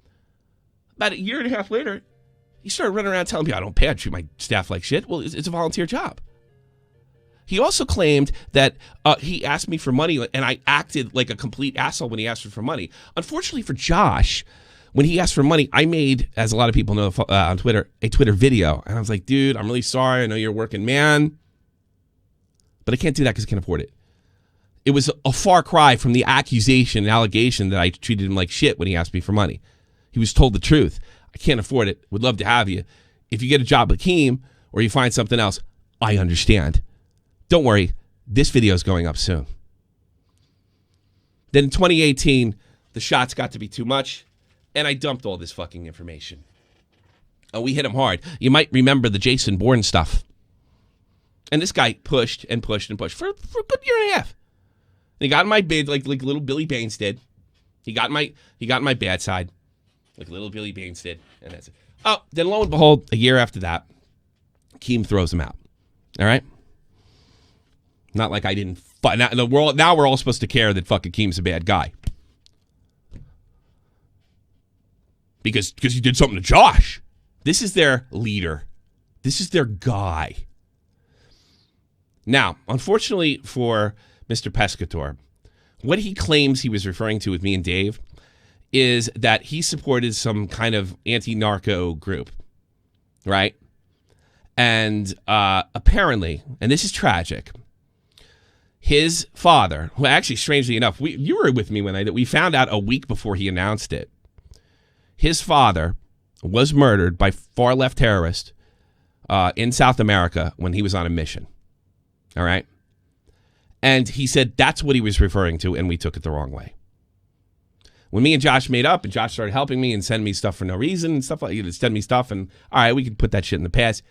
Speaker 2: about a year and a half later, he started running around telling me, I don't pay, I treat my staff like shit. Well, it's a volunteer job. He also claimed that he asked me for money, and I acted like a complete asshole when he asked for money. Unfortunately for Josh, when he asked for money, I made, as a lot of people know on Twitter, a Twitter video. And I was like, dude, I'm really sorry. I know you're a working man, but I can't do that because I can't afford it. It was a far cry from the accusation and allegation that I treated him like shit when he asked me for money. He was told the truth. I can't afford it. Would love to have you. If you get a job with Keem or you find something else, I understand. Don't worry. This video is going up soon. Then in 2018, the shots got to be too much, and I dumped all this fucking information. We hit him hard. You might remember the Jason Bourne stuff. And this guy pushed and pushed and pushed for a good year and a half. And he got in my bid like little Billy Baines did. He got in my bad side like little Billy Baines did, and that's it. Oh, then lo and behold, a year after that, Keem throws him out. All right? Not like I didn't. Now we're all supposed to care that fucking Keem's a bad guy. Because he did something to Josh. This is their leader. This is their guy. Now, unfortunately for Mr. Pescatore, what he claims he was referring to with me and Dave is that he supported some kind of anti-narco group, right? And apparently, and this is tragic, his father, who actually, strangely enough, you were with me when we found out a week before he announced it. His father was murdered by far-left terrorists in South America when he was on a mission. All right? And he said that's what he was referring to, and we took it the wrong way. When me and Josh made up and Josh started helping me and send me stuff for no reason and stuff like that, send me stuff and all right, we could put that shit in the past.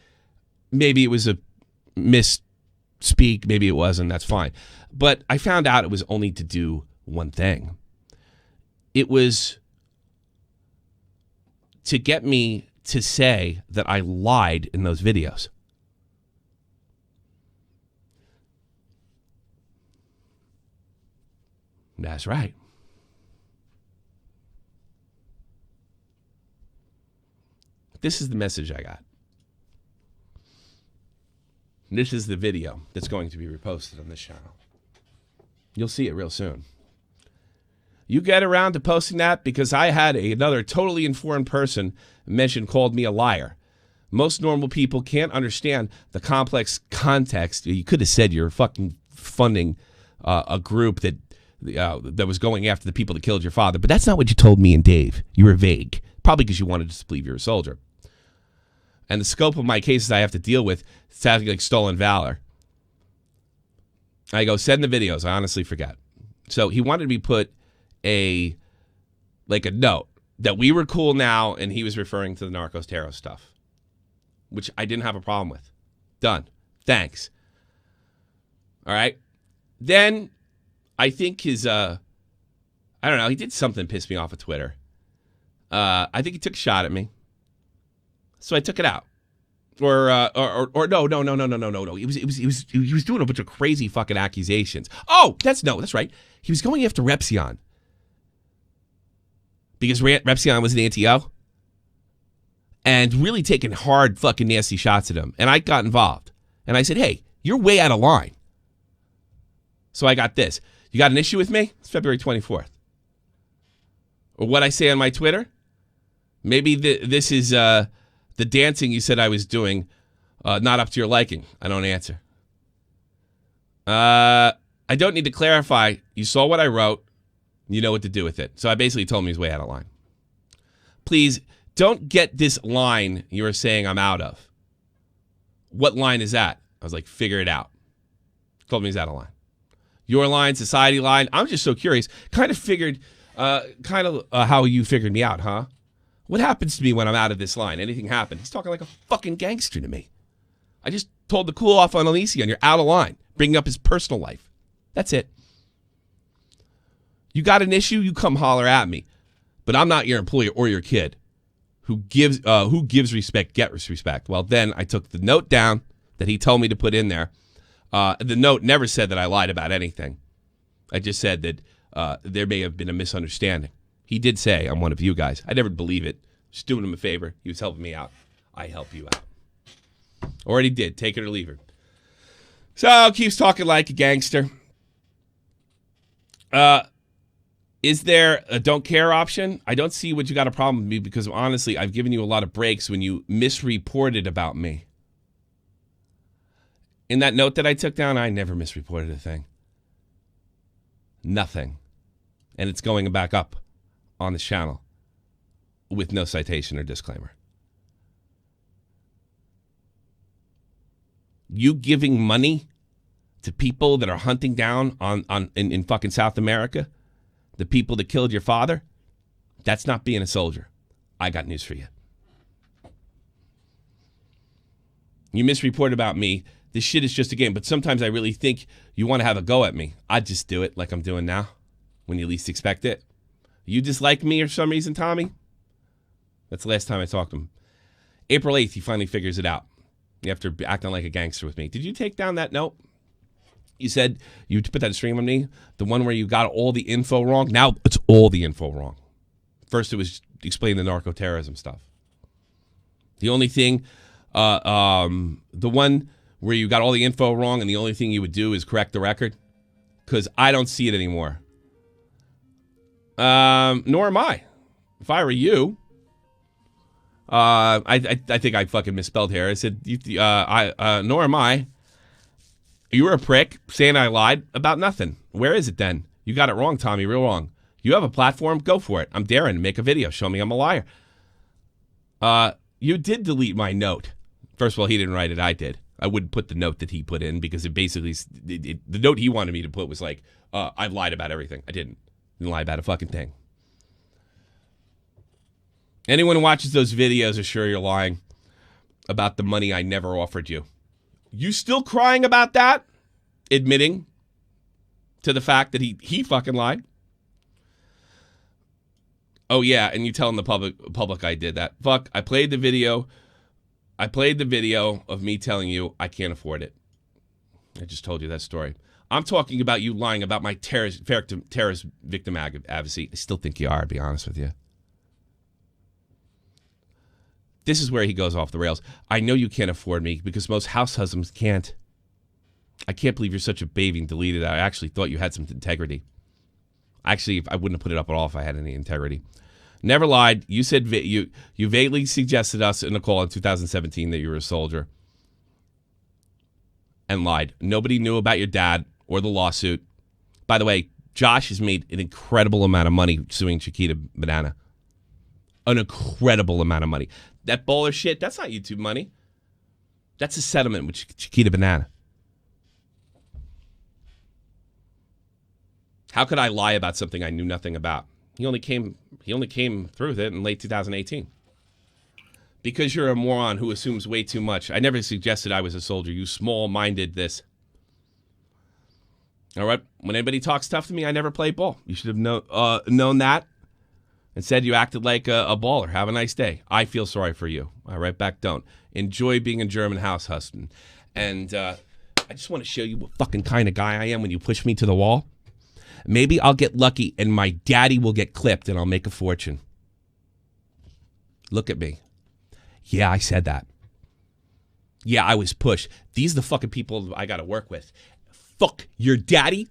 Speaker 2: Maybe it was a misspeak, maybe it wasn't, that's fine. But I found out it was only to do one thing. It was to get me to say that I lied in those videos. That's right. This is the message I got. This is the video that's going to be reposted on this channel. You'll see it real soon. You get around to posting that because I had another totally informed person called me a liar. Most normal people can't understand the complex context. You could have said you're fucking funding a group that was going after the people that killed your father, but that's not what you told me and Dave. You were vague, probably because you wanted us to believe you're a soldier. And the scope of my cases I have to deal with sounds like stolen valor. I go, send the videos. I honestly forget. So he wanted me to put a note that we were cool now, and he was referring to the Narcos Tarot stuff, which I didn't have a problem with. Done. Thanks. All right. Then I think his, I don't know, he did something that pissed me off at Twitter. I think he took a shot at me. So I took it out. Or no. He was doing a bunch of crazy fucking accusations. Oh, that's right. He was going after Repsion. Because Repsion was an anti-O. And really taking hard fucking nasty shots at him. And I got involved. And I said, hey, you're way out of line. So I got this. You got an issue with me? It's February 24th. Or what I say on my Twitter? Maybe this is the dancing you said I was doing not up to your liking. I don't answer. I don't need to clarify. You saw what I wrote. You know what to do with it. So I basically told him he's way out of line. Please don't get this line you were saying I'm out of. What line is that? I was like, figure it out. Told me he's out of line. Your line, society line. I'm just so curious. Kind of figured, how you figured me out, huh? What happens to me when I'm out of this line? Anything happen? He's talking like a fucking gangster to me. I just told the cool off on Alicia, and you're out of line, bringing up his personal life. That's it. You got an issue, you come holler at me. But I'm not your employer or your kid. Who gives respect, gets respect. Well, then I took the note down that he told me to put in there. The note never said that I lied about anything. I just said that there may have been a misunderstanding. He did say, I'm one of you guys. I never believe it. Just doing him a favor. He was helping me out. I help you out. Already did. Take it or leave it. So, keeps talking like a gangster. Is there a don't care option? I don't see what you got a problem with me because, honestly, I've given you a lot of breaks when you misreported about me. In that note that I took down, I never misreported a thing. Nothing. And it's going back up on the channel with no citation or disclaimer. You giving money to people that are hunting down in fucking South America, the people that killed your father, that's not being a soldier. I got news for you. You misreport about me. This shit is just a game, but sometimes I really think you want to have a go at me. I'd just do it like I'm doing now when you least expect it. You dislike me for some reason, Tommy? That's the last time I talked to him. April 8th, he finally figures it out after acting like a gangster with me. Did you take down that note? You said you put that stream on me, the one where you got all the info wrong. Now it's all the info wrong. First, it was explaining the narco-terrorism stuff. The only thing, the one where you got all the info wrong and the only thing you would do is correct the record, because I don't see it anymore. Nor am I. If I were you, I think I fucking misspelled here. I said, nor am I. You were a prick saying I lied about nothing. Where is it then? You got it wrong, Tommy, real wrong. You have a platform, go for it. I'm daring to make a video. Show me I'm a liar. You did delete my note. First of all, he didn't write it. I did. I wouldn't put the note that he put in because it basically, the note he wanted me to put was like, I've lied about everything. I didn't lie about a fucking thing. Anyone who watches those videos is sure you're lying about the money I never offered you. You still crying about that? Admitting to the fact that he fucking lied? Oh yeah, and you telling the public I did that. Fuck, I played the video. I played the video of me telling you I can't afford it. I just told you that story. I'm talking about you lying about my terrorist victim advocacy. I still think you are, to be honest with you. This is where he goes off the rails. I know you can't afford me because most house husbands can't. I can't believe you're such a baby and deleted that. I actually thought you had some integrity. Actually, I wouldn't have put it up at all if I had any integrity. Never lied. You said you vaguely suggested us in a call in 2017 that you were a soldier. And lied. Nobody knew about your dad or the lawsuit. By the way, Josh has made an incredible amount of money suing Chiquita Banana. An incredible amount of money. That bowler shit, that's not YouTube money. That's a settlement with Chiquita Banana. How could I lie about something I knew nothing about? He only came through with it in late 2018. Because you're a moron who assumes way too much. I never suggested I was a soldier. You small-minded this. All right? When anybody talks tough to me, I never play ball. You should have known that. Instead, you acted like a baller. Have a nice day. I feel sorry for you. All right, back don't. Enjoy being a German house husband. And I just want to show you what fucking kind of guy I am when you push me to the wall. Maybe I'll get lucky and my daddy will get clipped and I'll make a fortune. Look at me. Yeah, I said that. Yeah, I was pushed. These are the fucking people I got to work with. Fuck your daddy.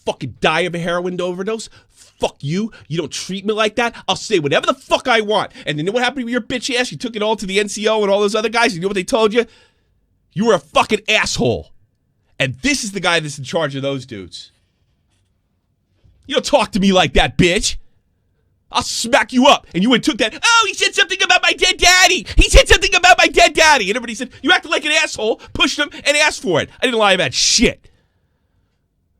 Speaker 2: Fucking die of a heroin overdose. Fuck you. You don't treat me like that. I'll say whatever the fuck I want. And you know what happened with your bitch ass? You took it all to the NCO and all those other guys. You know what they told you? You were a fucking asshole. And this is the guy that's in charge of those dudes. You don't talk to me like that, bitch. I'll smack you up. And you went and took that. Oh, he said something about my dead daddy. He said something about my dead daddy. And everybody said, you acted like an asshole, pushed him, and asked for it. I didn't lie about shit.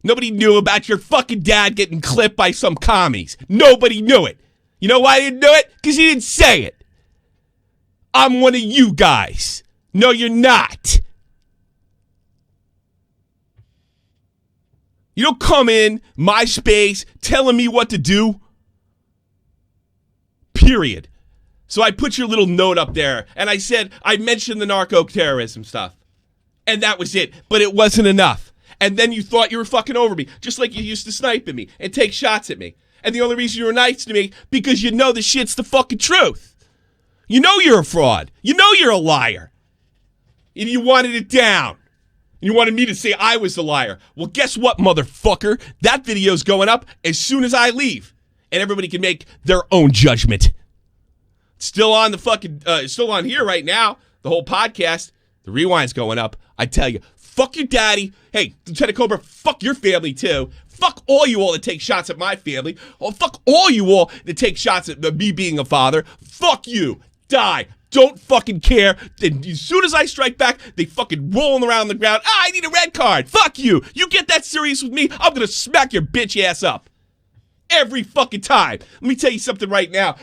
Speaker 2: Nobody knew about your fucking dad getting clipped by some commies. Nobody knew it. You know why I didn't know it? Because he didn't say it. I'm one of you guys. No, you're not. You don't come in my space telling me what to do. Period. So I put your little note up there, and I said, I mentioned the narco-terrorism stuff. And that was it. But it wasn't enough. And then you thought you were fucking over me, just like you used to snipe at me and take shots at me. And the only reason you were nice to me, because you know the shit's the fucking truth. You know you're a fraud. You know you're a liar. And you wanted it down. You wanted me to say I was the liar. Well, guess what, motherfucker? That video's going up as soon as I leave. And everybody can make their own judgment. It's still on the fucking, still on here right now. The whole podcast. The rewind's going up. I tell you, fuck your daddy. Hey, Lieutenant Cobra, fuck your family too. Fuck all you all that take shots at my family. Oh, fuck all you all that take shots at me being a father. Fuck you. Die. Don't fucking care. And as soon as I strike back, they fucking rolling around the ground. I need a red card. Fuck you. You get that serious with me, I'm going to smack your bitch ass up. Every fucking time. Let me tell you something right now.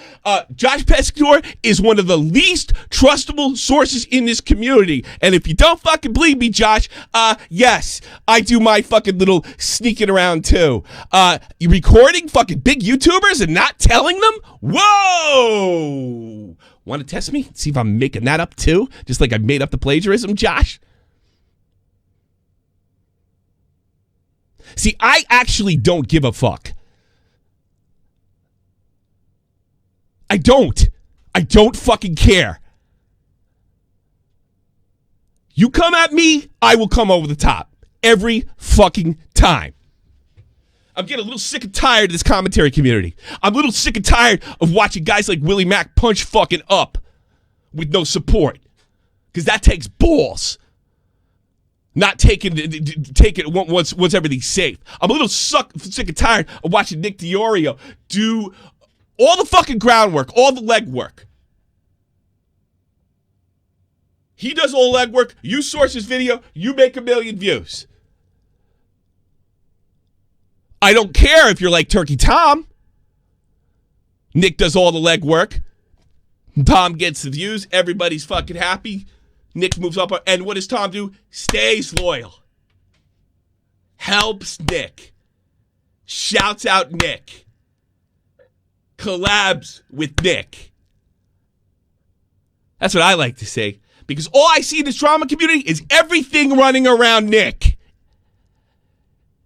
Speaker 2: Josh Pescador is one of the least trustable sources in this community. And if you don't fucking believe me, Josh, yes, I do my fucking little sneaking around too. You recording fucking big YouTubers and not telling them? Whoa! Want to test me? See if I'm making that up too? Just like I made up the plagiarism, Josh? See, I actually don't give a fuck. I don't fucking care. You come at me, I will come over the top. Every fucking time. I'm getting a little sick and tired of this commentary community. I'm a little sick and tired of watching guys like Willie Mack punch fucking up with no support. Because that takes balls. Not taking it once everything's safe. I'm a little sick and tired of watching Nick DiOrio do all the fucking groundwork, all the legwork. He does all the legwork. You source his video. You make 1 million views. I don't care if you're like Turkey Tom. Nick does all the legwork. Tom gets the views. Everybody's fucking happy. Nick moves up. And what does Tom do? Stays loyal. Helps Nick. Shouts out Nick. Collabs with Nick. That's what I like to say. Because all I see in this drama community is everything running around Nick.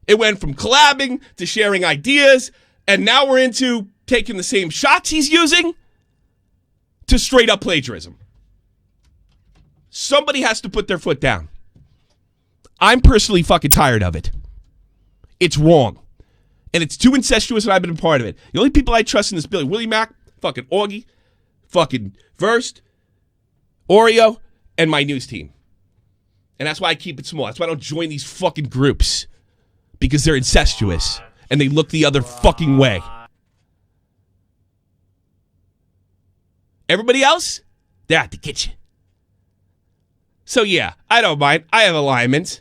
Speaker 2: It went from collabing to sharing ideas, and now we're into taking the same shots he's using to straight up plagiarism. Somebody has to put their foot down. I'm personally fucking tired of it. It's wrong. And it's too incestuous, and I've been a part of it. The only people I trust in this building, Willie Mack, fucking Augie, fucking Verst, Oreo, and my news team. And that's why I keep it small. That's why I don't join these fucking groups. Because they're incestuous. And they look the other fucking way. Everybody else, they're out to get you. So yeah, I don't mind. I have alignments.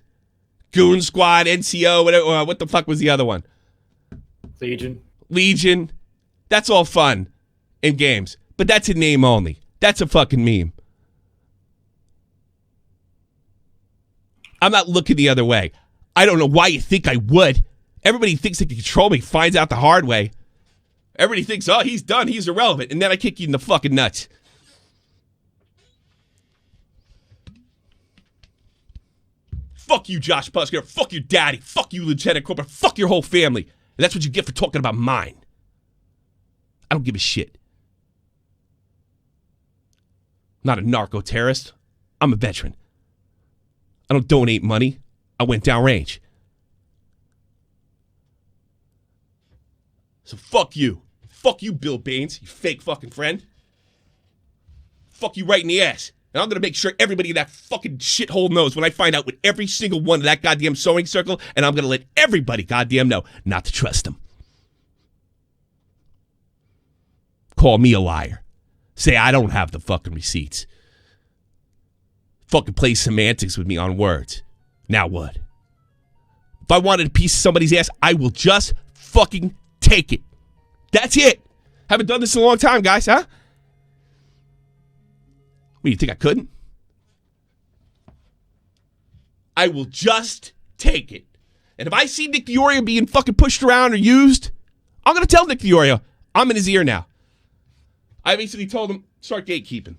Speaker 2: Goon Squad, NCO, whatever. What the fuck was the other one? Legion. That's all fun in games. But that's a name only. That's a fucking meme. I'm not looking the other way. I don't know why you think I would. Everybody thinks they can control me, finds out the hard way. Everybody thinks, oh, he's done, he's irrelevant. And then I kick you in the fucking nuts. Fuck you, Josh Pusker. Fuck your daddy. Fuck you, Lieutenant Corporal. Fuck your whole family. And that's what you get for talking about mine. I don't give a shit. I'm not a narco-terrorist. I'm a veteran. I don't donate money. I went downrange. So fuck you. Fuck you, Bill Baines, you fake fucking friend. Fuck you right in the ass. And I'm going to make sure everybody in that fucking shithole knows when I find out with every single one of that goddamn sewing circle, and I'm going to let everybody goddamn know not to trust them. Call me a liar. Say I don't have the fucking receipts. Fucking play semantics with me on words. Now what? If I wanted a piece of somebody's ass, I will just fucking take it. That's it. Haven't done this in a long time, guys, huh? What, you think I couldn't? I will just take it. And if I see Nick Diorio being fucking pushed around or used, I'm going to tell Nick Diorio. I'm in his ear now. I basically told him, start gatekeeping.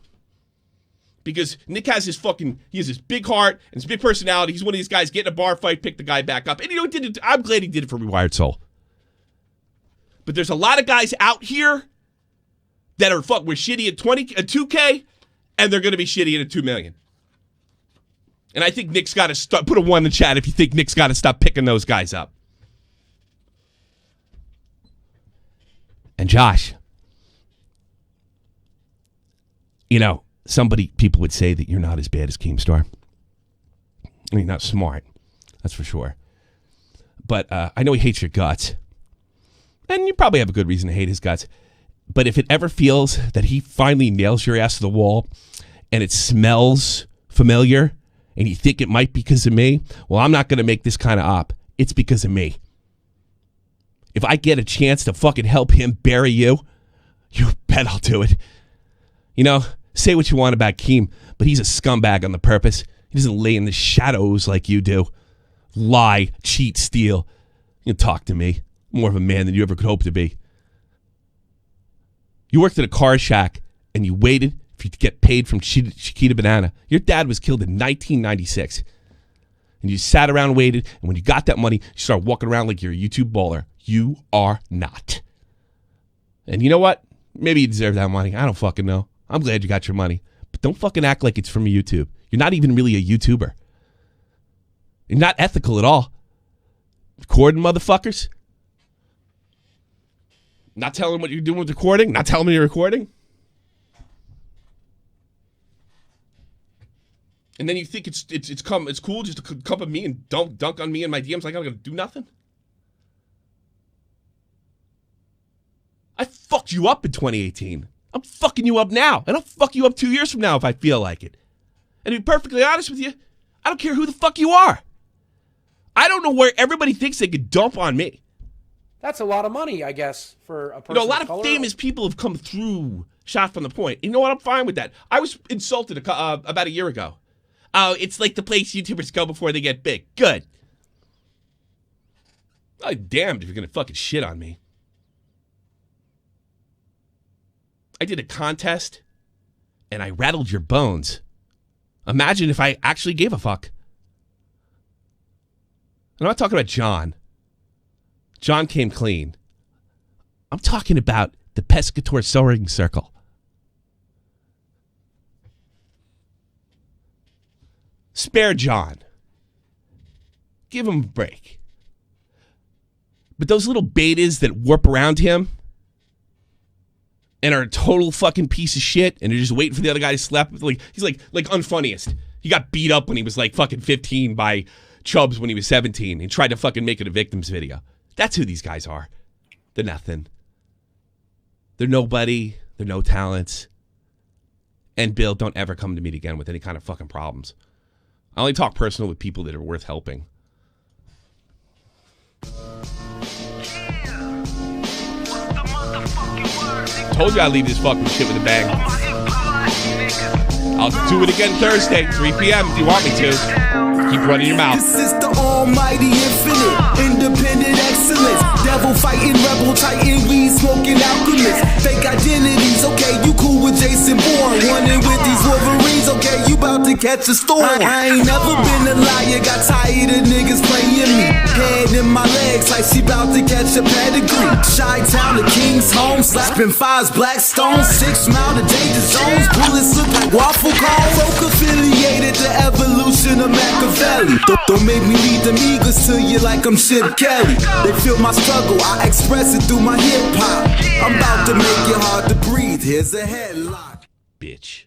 Speaker 2: Because Nick has he has this big heart and this big personality. He's one of these guys, get in a bar fight, pick the guy back up. And you know, I'm glad he did it for Rewired Soul. But there's a lot of guys out here that are we're shitty at 2K, and they're going to be shitty at 2 million. And I think Nick's got to start, put a 1 in the chat if you think Nick's got to stop picking those guys up. And Josh, you know, people would say that you're not as bad as Keemstar. I mean, not smart, that's for sure. But I know he hates your guts. And you probably have a good reason to hate his guts. But if it ever feels that he finally nails your ass to the wall and it smells familiar and you think it might be because of me, well, I'm not going to make this kind of op. It's because of me. If I get a chance to fucking help him bury you, you bet I'll do it. You know, say what you want about Keem, but he's a scumbag on the purpose. He doesn't lay in the shadows like you do. Lie, cheat, steal. You talk to me. More of a man than you ever could hope to be. You worked at a car shack and you waited for you to get paid from Chiquita Banana. Your dad was killed in 1996. And you sat around and waited, and when you got that money, you started walking around like you're a YouTube baller. You are not. And you know what? Maybe you deserve that money. I don't fucking know. I'm glad you got your money. But don't fucking act like it's from YouTube. You're not even really a YouTuber. You're not ethical at all. Recording motherfuckers. Not telling what you're doing with recording. Not telling me you're recording. And then you think it's cool just to come at me and dunk on me and my DMs like I'm going to do nothing? I fucked you up in 2018. I'm fucking you up now. And I'll fuck you up 2 years from now if I feel like it. And to be perfectly honest with you, I don't care who the fuck you are. I don't know where everybody thinks they could dump on me.
Speaker 14: That's a lot of money, I guess, for a person.
Speaker 2: You know, a lot of famous people have come through Shot from the point. You know what? I'm fine with that. I was insulted about a year ago. Oh, it's like the place YouTubers go before they get big. Good. I'm damned if you're going to fucking shit on me. I did a contest, and I rattled your bones. Imagine if I actually gave a fuck. I'm not talking about John. John came clean. I'm talking about the Pescator Soaring Circle. Spare John. Give him a break. But those little betas that warp around him and are a total fucking piece of shit and they're just waiting for the other guy to slap him. Like, he's like unfunniest. He got beat up when he was like fucking 15 by Chubbs when he was 17 and tried to fucking make it a victim's video. That's who these guys are. They're nothing. They're nobody. They're no talents. And Bill, don't ever come to me again with any kind of fucking problems. I only talk personal with people that are worth helping. Told you I'd leave this fucking shit with a bang. I'll do it again Thursday, 3 p.m. if you want me to. Keep running your mouth.
Speaker 17: This is the almighty infinite, independent excellence. Devil fighting, rebel titan, weed smoking alchemist. Fake identities, okay, you cool with Jason Bourne. Running with these Wolverines, okay, you about to catch a storm. I ain't never been a liar, got tired of niggas playing me. Head in my legs like she about to catch a pedigree. Chi-Town to King's home, slapping fives, black stones. 6 mile to danger zones, bullets look like waffle cones. Folk affiliated to evolution of Machiavelli. Don't make me lead them eagles to you like I'm Chip Kelly. They feel my struggle, I express it through my hip hop. I'm about to make it hard to breathe, here's a headlock.
Speaker 2: Bitch.